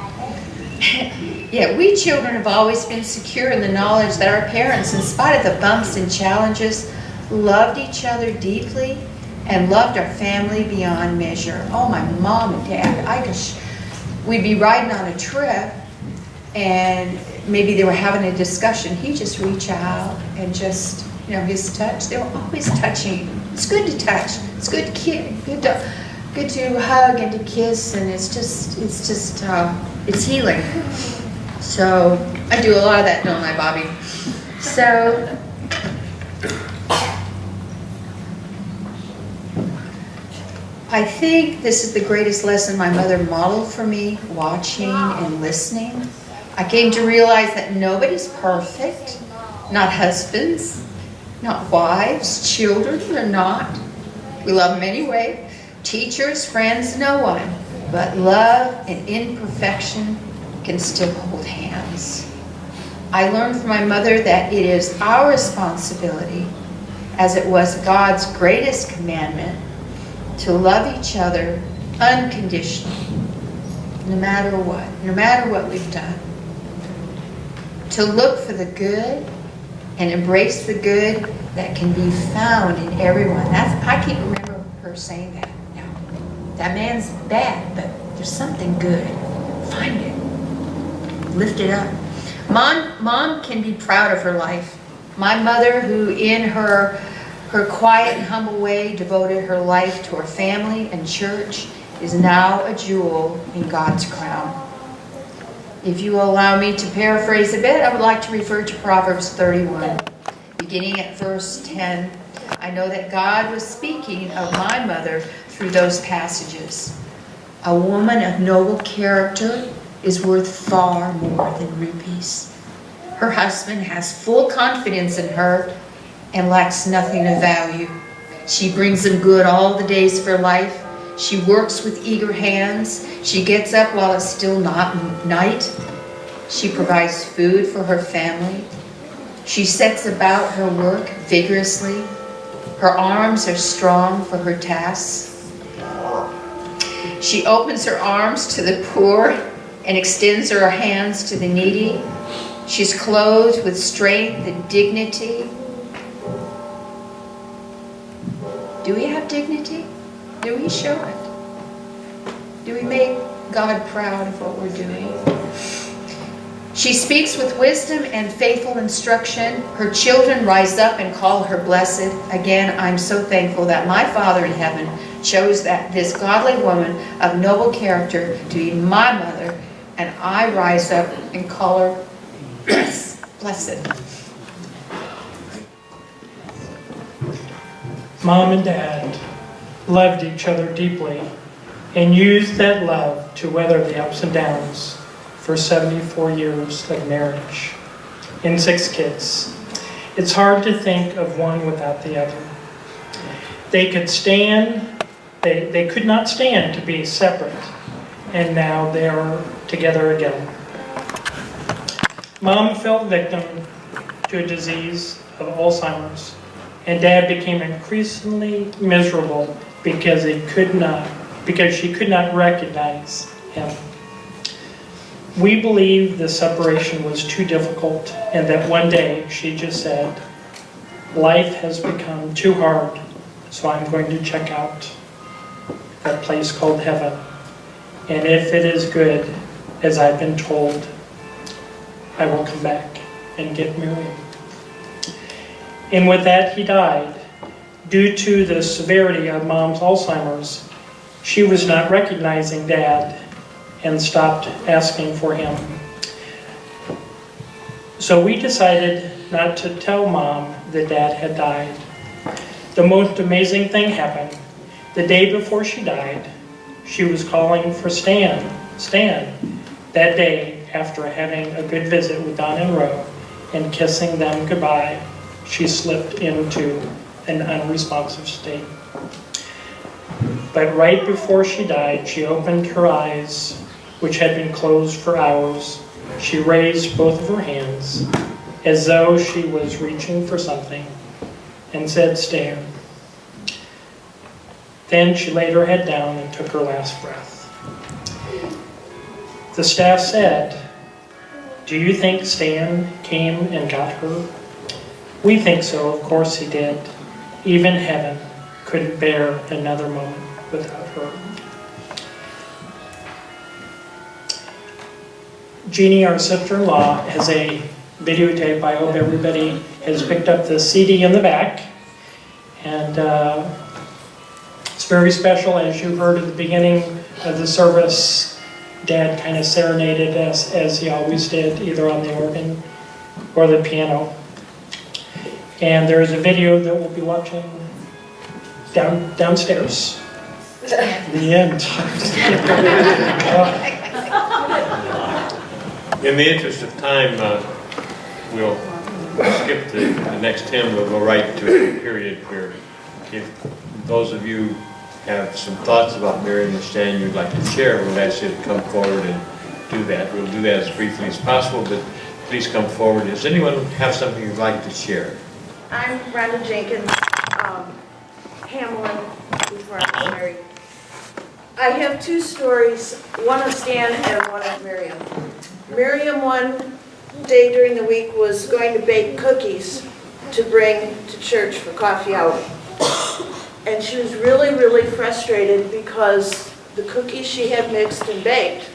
Yet we children have always been secure in the knowledge that our parents, in spite of the bumps and challenges, loved each other deeply and loved our family beyond measure. Oh, my mom and dad, we'd be riding on a trip and maybe they were having a discussion. He'd just reach out and just, his touch, they were always touching. It's good to touch. It's good to hug and to kiss, and it's healing. So I do a lot of that, don't I, Bobby? So I think this is the greatest lesson my mother modeled for me, watching and listening. I came to realize that nobody's perfect, not husbands, not wives, children, they're not. We love them anyway. Teachers, friends, no one. But love and imperfection can still hold hands. I learned from my mother that it is our responsibility, as it was God's greatest commandment, to love each other unconditionally, no matter what we've done. To look for the good and embrace the good that can be found in everyone. I can't remember her saying that. No, that man's bad, but there's something good. Find it. Lift it up. Mom can be proud of her life. My mother, who in her quiet and humble way devoted her life to her family and church, is now a jewel in God's crown. If you will allow me to paraphrase a bit, I would like to refer to Proverbs 31, beginning at verse 10. I know that God was speaking of my mother through those passages. A woman of noble character is worth far more than rupees. Her husband has full confidence in her and lacks nothing of value. She brings him good all the days of her life. She works with eager hands. She gets up while it's still not night. She provides food for her family. She sets about her work vigorously. Her arms are strong for her tasks. She opens her arms to the poor and extends her hands to the needy. She's clothed with strength and dignity. Do we have dignity? Do we show it? Do we make God proud of what we're doing? She speaks with wisdom and faithful instruction. Her children rise up and call her blessed. Again, I'm so thankful that my Father in heaven chose this godly woman of noble character to be my mother, and I rise up and call her blessed. Mom and Dad loved each other deeply and used that love to weather the ups and downs for 74 years of marriage and 6 kids. It's hard to think of one without the other. They could not stand to be separate, and now they are together again. Mom fell victim to a disease of Alzheimer's, and Dad became increasingly miserable because she could not recognize him. We believe the separation was too difficult, and that one day she just said, "Life has become too hard, so I'm going to check out that place called heaven. And if it is good, as I've been told, I will come back and get married." And with that, he died. Due to the severity of Mom's Alzheimer's, she was not recognizing Dad and stopped asking for him. So we decided not to tell Mom that Dad had died. The most amazing thing happened. The day before she died, she was calling for Stan. That day, after having a good visit with Don and Ro and kissing them goodbye, she slipped into an unresponsive state. But right before she died, she opened her eyes, which had been closed for hours. She raised both of her hands as though she was reaching for something and said, "Stan." Then she laid her head down and took her last breath. The staff said, "Do you think Stan came and got her?" We think so, of course he did. Even heaven couldn't bear another moment without her. Jeannie, our sister-in-law, has a videotape. I hope everybody has picked up the CD in the back. And it's very special. As you heard at the beginning of the service, Dad kind of serenaded us as he always did, either on the organ or the piano. And there is a video that we'll be watching downstairs. The end. In the interest of time, we'll skip the next hymn. We'll go right to a period where if those of you have some thoughts about Miriam and Stan you'd like to share, we'll ask you to come forward and do that. We'll do that as briefly as possible, but please come forward. Does anyone have something you'd like to share? I'm Rhonda Jenkins, Hamlin, before I was married. I have two stories, one of Stan and one of Miriam. Miriam one day during the week was going to bake cookies to bring to church for coffee hour. And she was really, really frustrated because the cookies she had mixed and baked,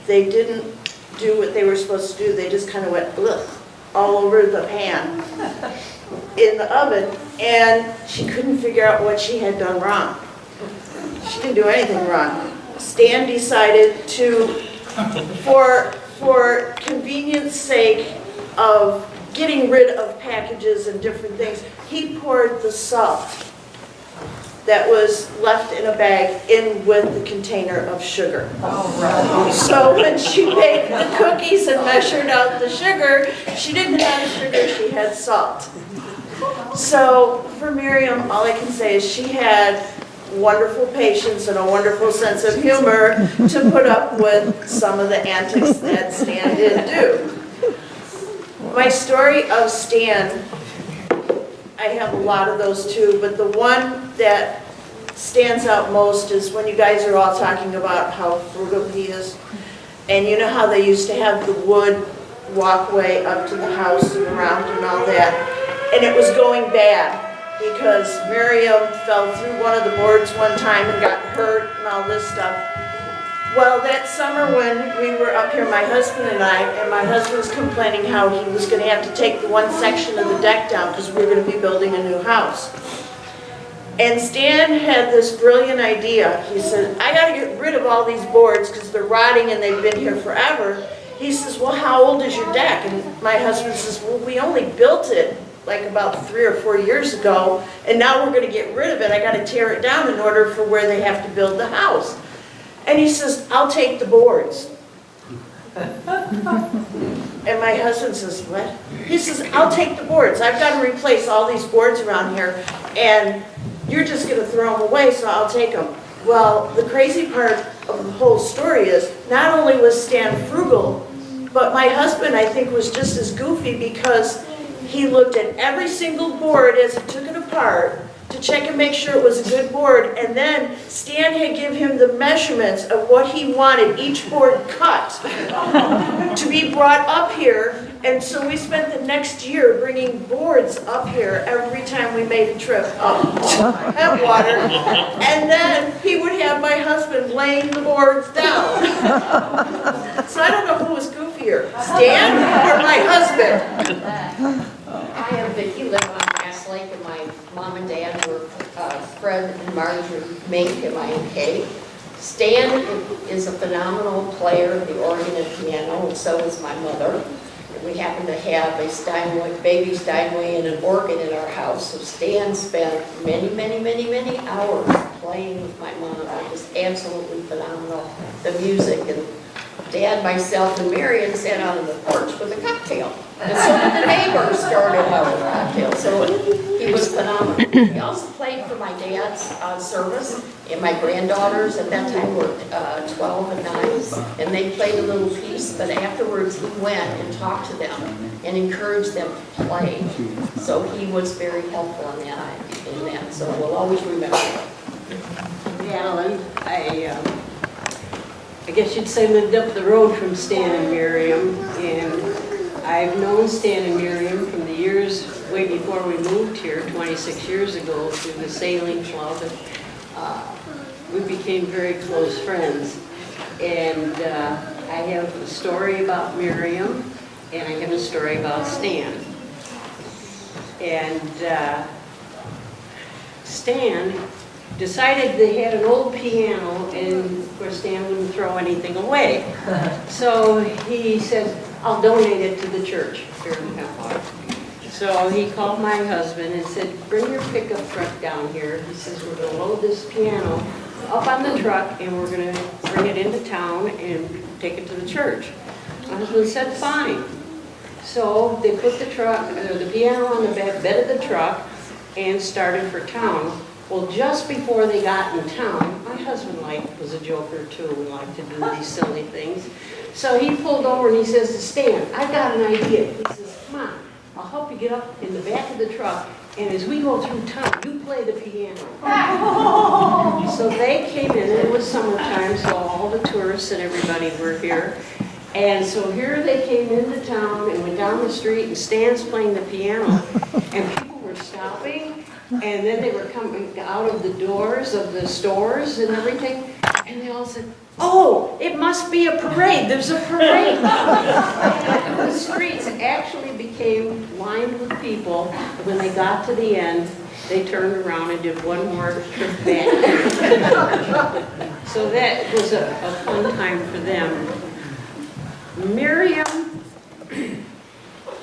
they didn't do what they were supposed to do. They just kind of went ugh, all over the pan in the oven, and she couldn't figure out what she had done wrong. She didn't do anything wrong. Stan decided to, for convenience sake of getting rid of packages and different things, he poured the salt that was left in a bag in with the container of sugar. So when she baked the cookies and measured out the sugar, she didn't have sugar, she had salt. So for Miriam, all I can say is she had wonderful patience and a wonderful sense of humor to put up with some of the antics that Stan did do. My story of Stan, I have a lot of those too, but the one that stands out most is when you guys are all talking about how frugal he is. And you know how they used to have the wood walkway up to the house and around and all that. And it was going bad because Miriam fell through one of the boards one time and got hurt and all this stuff. Well, that summer when we were up here, my husband and my husband was complaining how he was going to have to take the one section of the deck down because we were going to be building a new house. And Stan had this brilliant idea. He said, I got to get rid of all these boards because they're rotting and they've been here forever. He says, well, how old is your deck? And my husband says, well, we only built it like about 3 or 4 years ago, and now we're going to get rid of it. I got to tear it down in order for where they have to build the house. And he says, I'll take the boards. And my husband says, what? He says, I'll take the boards. I've got to replace all these boards around here, and you're just going to throw them away, so I'll take them. Well, the crazy part of the whole story is, not only was Stan frugal, but my husband, I think, was just as goofy because he looked at every single board as he took it apart to check and make sure it was a good board, and then Stan had given him the measurements of what he wanted each board cut to be brought up here. And so we spent the next year bringing boards up here every time we made a trip up to Headwater. And then he would have my husband laying the boards down. So I don't know who was goofier, Stan or my husband. I am Vicki, live on Grass Lake, and my mom and dad were Fred and Marjorie Mink and MINK. Stan is a phenomenal player of the organ and piano, and so is my mother. We happen to have a baby Steinway and an organ in our house, so Stan spent many hours playing with my mom. It was absolutely phenomenal, the music. And Dad, myself, and Marion sat out on the porch with a cocktail. And so did the neighbors started out with a cocktail, so he was phenomenal. He also played for my dad's service, and my granddaughters at that time were 12 and 9, and they played a little piece, but afterwards he went and talked to them and encouraged them to play. So he was very helpful in that, so we'll always remember it. Alan, I guess you'd say lived up the road from Stan and Miriam, and I've known Stan and Miriam from the years way before we moved here 26 years ago through the sailing club, and we became very close friends. And I have a story about Miriam, and I have a story about Stan. And Stan decided they had an old piano, and of course Stan wouldn't throw anything away. So he said, I'll donate it to the church here in Headwater. So he called my husband and said, bring your pickup truck down here. He says, we're going to load this piano up on the truck and we're gonna bring it into town and take it to the church. My husband said, fine. So they put the piano on the bed of the truck and started for town. Well, just before they got in town, my husband was a joker too and liked to do these silly things. So he pulled over and he says to Stan, I've got an idea. He says, come on, I'll help you get up in the back of the truck, and as we go through town, you play the piano. So they came in, and it was summertime, so all the tourists and everybody were here. And so here they came into town and went down the street, and Stan's playing the piano, and people were stopping, and then they were coming out of the doors of the stores and everything, and they all said, oh, it must be a parade. There's a parade. And the streets actually became lined with people. When they got to the end, they turned around and did one more trip back. So that was a fun time for them. Miriam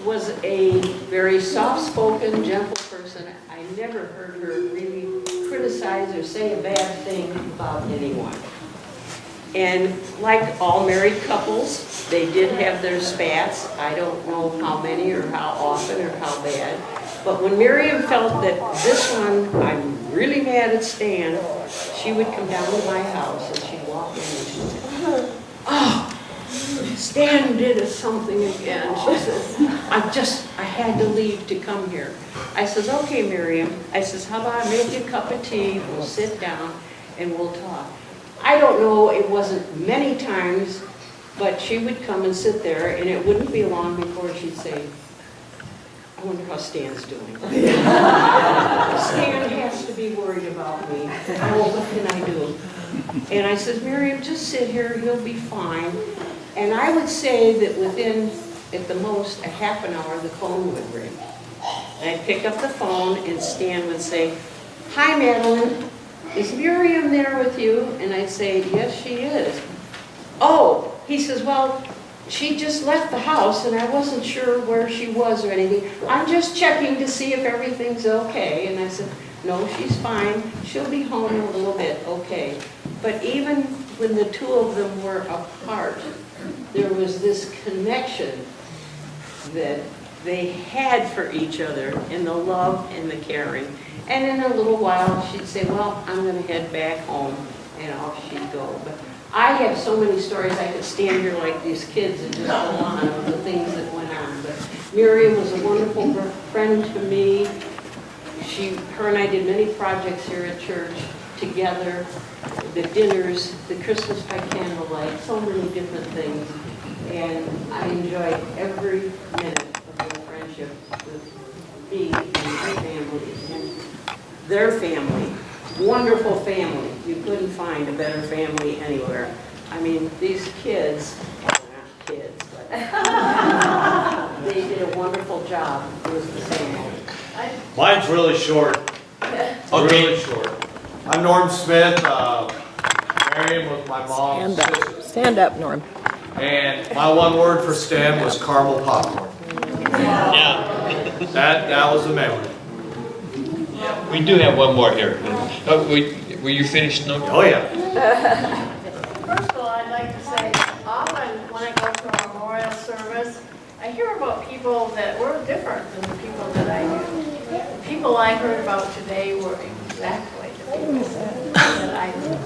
was a very soft-spoken, gentle person. I never heard her really criticize or say a bad thing about anyone. And like all married couples, they did have their spats. I don't know how many or how often or how bad. But when Miriam felt that this one, I'm really mad at Stan, she would come down to my house and she'd walk in and she'd say, oh, Stan did something again. She says, I had to leave to come here. I says, okay, Miriam. I says, how about I make you a cup of tea, we'll sit down and we'll talk. I don't know, it wasn't many times, but she would come and sit there, and it wouldn't be long before she'd say, I wonder how Stan's doing. Stan has to be worried about me. Oh, what can I do? And I said, Miriam, just sit here, he'll be fine. And I would say that within, at the most, a half an hour, the phone would ring. And I'd pick up the phone, and Stan would say, hi, Madeline. Is Miriam there with you? And I'd say, yes, she is. Oh, he says, well, she just left the house and I wasn't sure where she was or anything. I'm just checking to see if everything's okay. And I said, no, she's fine. She'll be home in a little bit, okay. But even when the two of them were apart, there was this connection that they had for each other, and the love and the caring. And in a little while, she'd say, well, I'm going to head back home, and off she'd go. But I have so many stories. I could stand here like these kids and just go on of the things that went on. But Miriam was a wonderful friend to me. Her and I did many projects here at church together, the dinners, the Christmas by candlelight, so many different things. And I enjoyed every minute of their friendship with me and my family and their family. Wonderful family. You couldn't find a better family anywhere. I mean, these kids, not kids, but they did a wonderful job. It was the same. Mine's really short. Really short. I'm Norm Smith. Miriam was my mom's sister. Stand up, Norm. And my one word for Stan was caramel popcorn. Yeah. That was the memory. We do have one more here. Were you finished, no? Oh, yeah. First of all, I'd like to say, often when I go to a memorial service, I hear about people that were different than the people that I knew. The people I heard about today were exactly the people that I knew.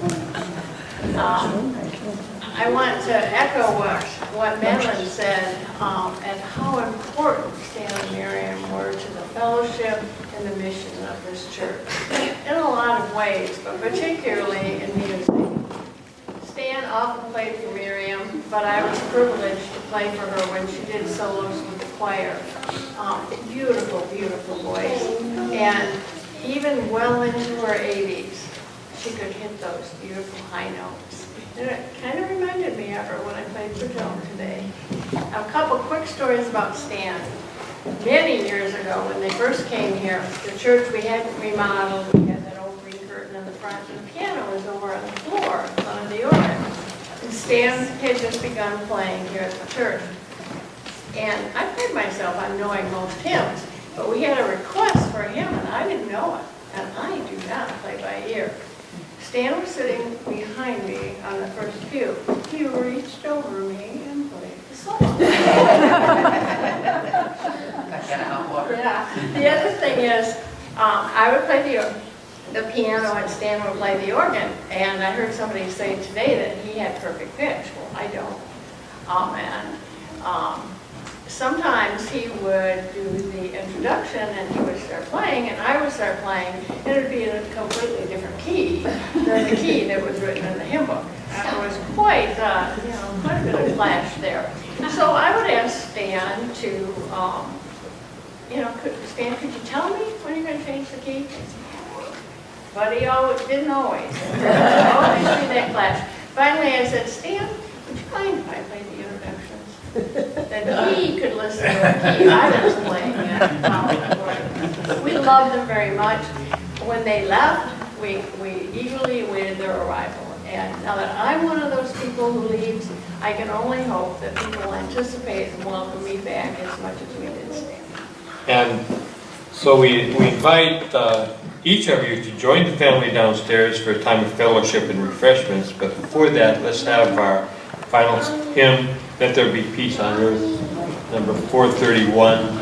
I want to echo what Madeline said, and how important Stan and Miriam were to the fellowship and the mission of this church. In a lot of ways, but particularly in music. Stan often played for Miriam, but I was privileged to play for her when she did solos with the choir. Beautiful, beautiful voice. And even well into her 80s, she could hit those beautiful high notes. And it kind of reminded me of her when I played for Joan today. A couple quick stories about Stan. Many years ago, when they first came here, the church we had remodeled, we had that old green curtain in the front, and the piano was over on the floor in front of the organ. And Stan had just begun playing here at the church. And I pride myself on knowing most hymns, but we had a request for a hymn, and I didn't know it. And I do not play by ear. Stan was sitting behind me on the first pew. He reached over me and played the song. Yeah. The other thing is, I would play the piano and Stan would play the organ. And I heard somebody say today that he had perfect pitch. Well, I don't. Sometimes he would do the introduction and he would start playing and I would start playing and it would be in a completely different key than the key that was written in the hymn book. There was quite a bit of clash there. So I would ask Stan to, Stan, could you tell me when you're going to change the key? But he didn't always. Always be that clash. Finally I said, Stan, would you mind if I played the introductions? That he could listen to the key I was playing at. We loved them very much. When they left, we eagerly awaited their arrival. And now that I'm one of those people who leaves, I can only hope that people anticipate and welcome me back as much as we did Stan. And so we invite each of you to join the family downstairs for a time of fellowship and refreshments. But before that, let's have our final hymn, Let There Be Peace on Earth, number 431.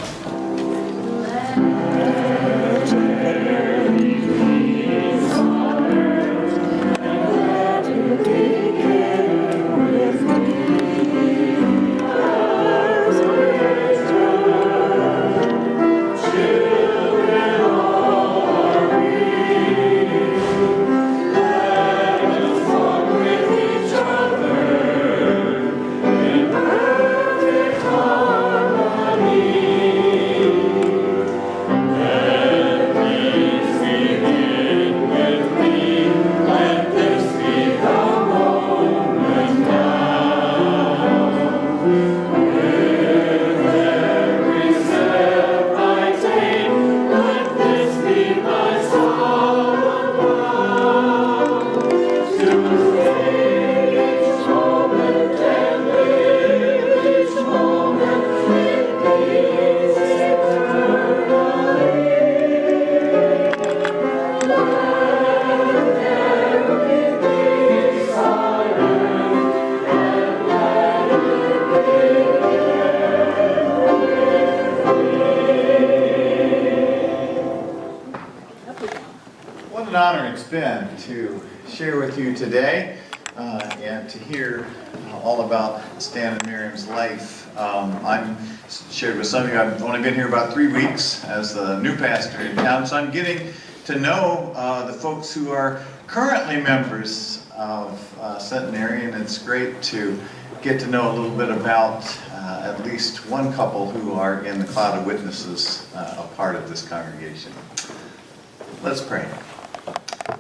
been to share with you today and to hear all about Stan and Miriam's life. I'm shared with some of you, I've only been here about 3 weeks as the new pastor in town, so I'm getting to know the folks who are currently members of Centenary, and it's great to get to know a little bit about at least one couple who are in the cloud of witnesses, a part of this congregation. Let's pray.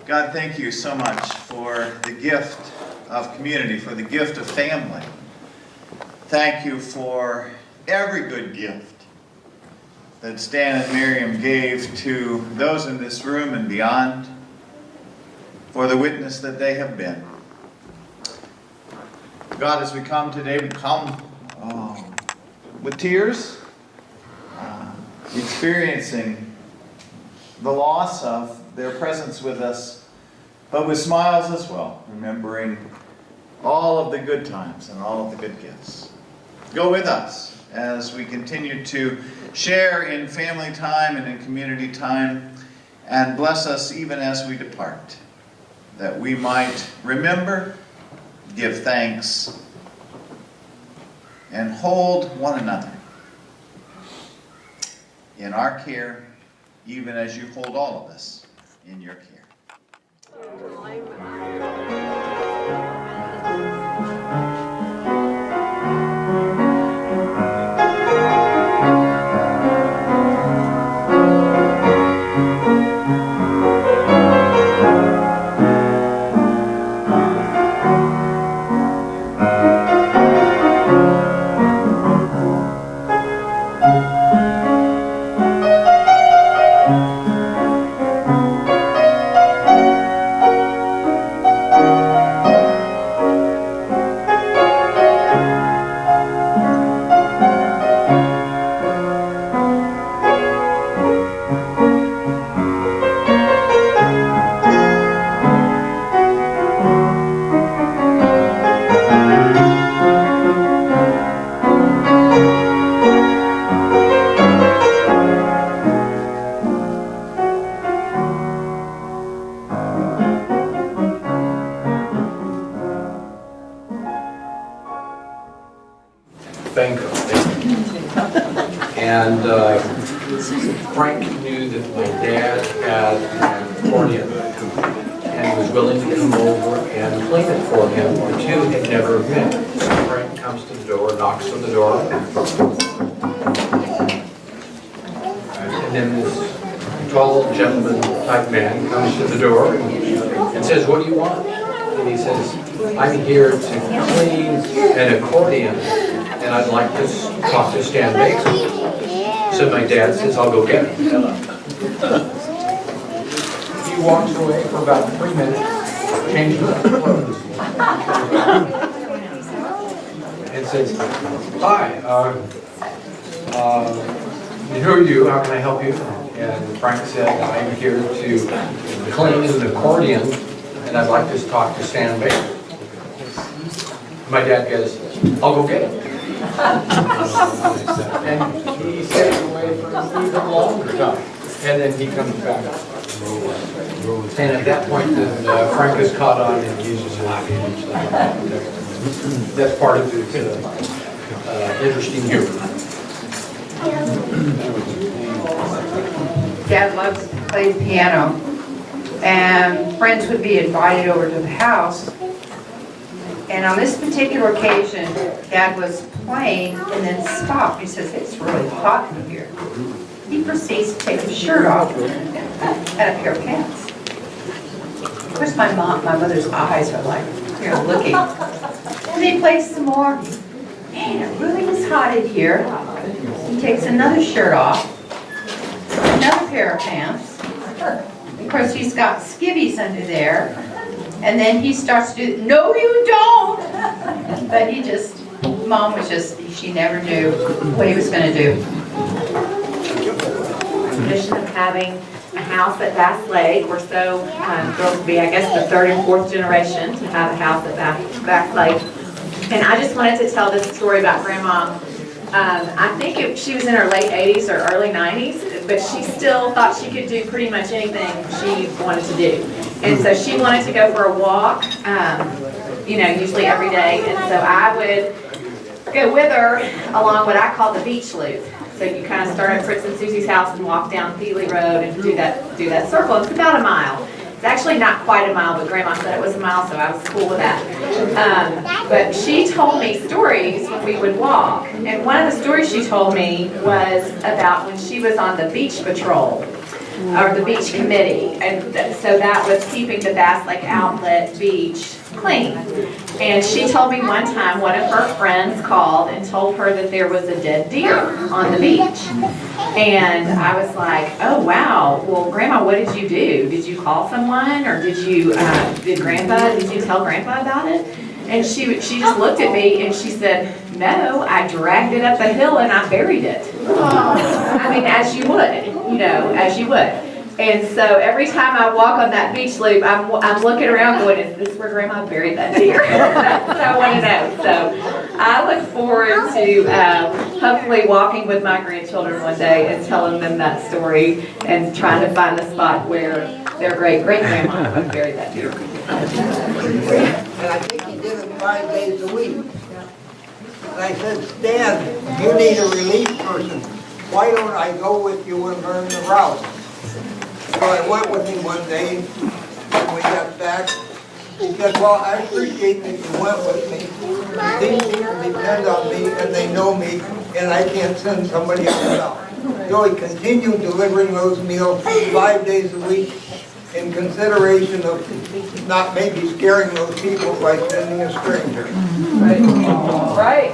God, thank you so much for the gift of community, for the gift of family. Thank you for every good gift that Stan and Miriam gave to those in this room and beyond, for the witness that they have been. God, as we come today, we come with tears, experiencing the loss of their presence with us, but with smiles as well, remembering all of the good times and all of the good gifts. Go with us as we continue to share in family time and in community time, and bless us even as we depart, that we might remember, give thanks, and hold one another in our care, even as you hold all of us in your care. Banco. And Frank knew that my dad had an accordion and was willing to come over and clean it for him. The two had never met. Frank comes to the door, knocks on the door. And then this tall gentleman type man comes to the door and says, "What do you want?" And he says, "I'm here to clean an accordion and I'd like to talk to Stan Baker." So my dad says, "I'll go get him." He walks away for about 3 minutes, changes his clothes, and says, "Hi, who are you? How can I help you?" And Frank said, "I'm here to clean an accordion and I'd like to talk to Stan Baker." My dad goes, "I'll go get him." And he stays away for an even longer time. And then he comes back. And at that point, then Frank is caught on and he's just laughing and stuff. That's part of his interesting humor. Dad loves to play the piano, and friends would be invited over to the house. And on this particular occasion, Dad was playing and then stopped. He says, "It's really hot in here." He proceeds to take his shirt off and a pair of pants. Of course, my mother's eyes are like, looking. And he plays some more. Man, it really is hot in here. He takes another shirt off, another pair of pants. Of course, he's got skivvies under there. And then he starts to do, "No, you don't!" But Mom was she never knew what he was going to do. Tradition of having a house at Bass Lake. We're so thrilled to be, I guess, the third and fourth generation to have a house at Bass Lake. And I just wanted to tell this story about Grandma. I think she was in her late 80s or early 90s, but she still thought she could do pretty much anything she wanted to do. And so she wanted to go for a walk, usually every day. And so I would go with her along what I call the beach loop. So you kind of start at Fritz and Susie's house and walk down Thiele Road and do that circle. It's about a mile. It's actually not quite a mile, but Grandma said it was a mile, so I was cool with that. But she told me stories when we would walk. And one of the stories she told me was about when she was on the beach patrol, or the beach committee. And so that was keeping the Bass Lake Outlet Beach clean. And she told me one time one of her friends called and told her that there was a dead deer on the beach. And I was like, "Oh wow, well Grandma, what did you do? Did you call someone, or did you did you tell Grandpa about it?" And she just looked at me and she said, "No, I dragged it up the hill and I buried it." I mean, as you would. And so every time I walk on that beach loop, I'm looking around going, "Is this where Grandma buried that deer?" That's what I want to know. So I look forward to hopefully walking with my grandchildren one day and telling them that story and trying to find the spot where their great-great-grandma buried that deer. And I think he did it 5 days a week. And I said, "Stan, you need a relief person. Why don't I go with you and learn the route?" So I went with him one day, and we got back. He said, "Well, I appreciate that you went with me. These people depend on me, and they know me, and I can't send somebody else out." So he continued delivering those meals 5 days a week in consideration of not maybe scaring those people by sending a stranger. Right.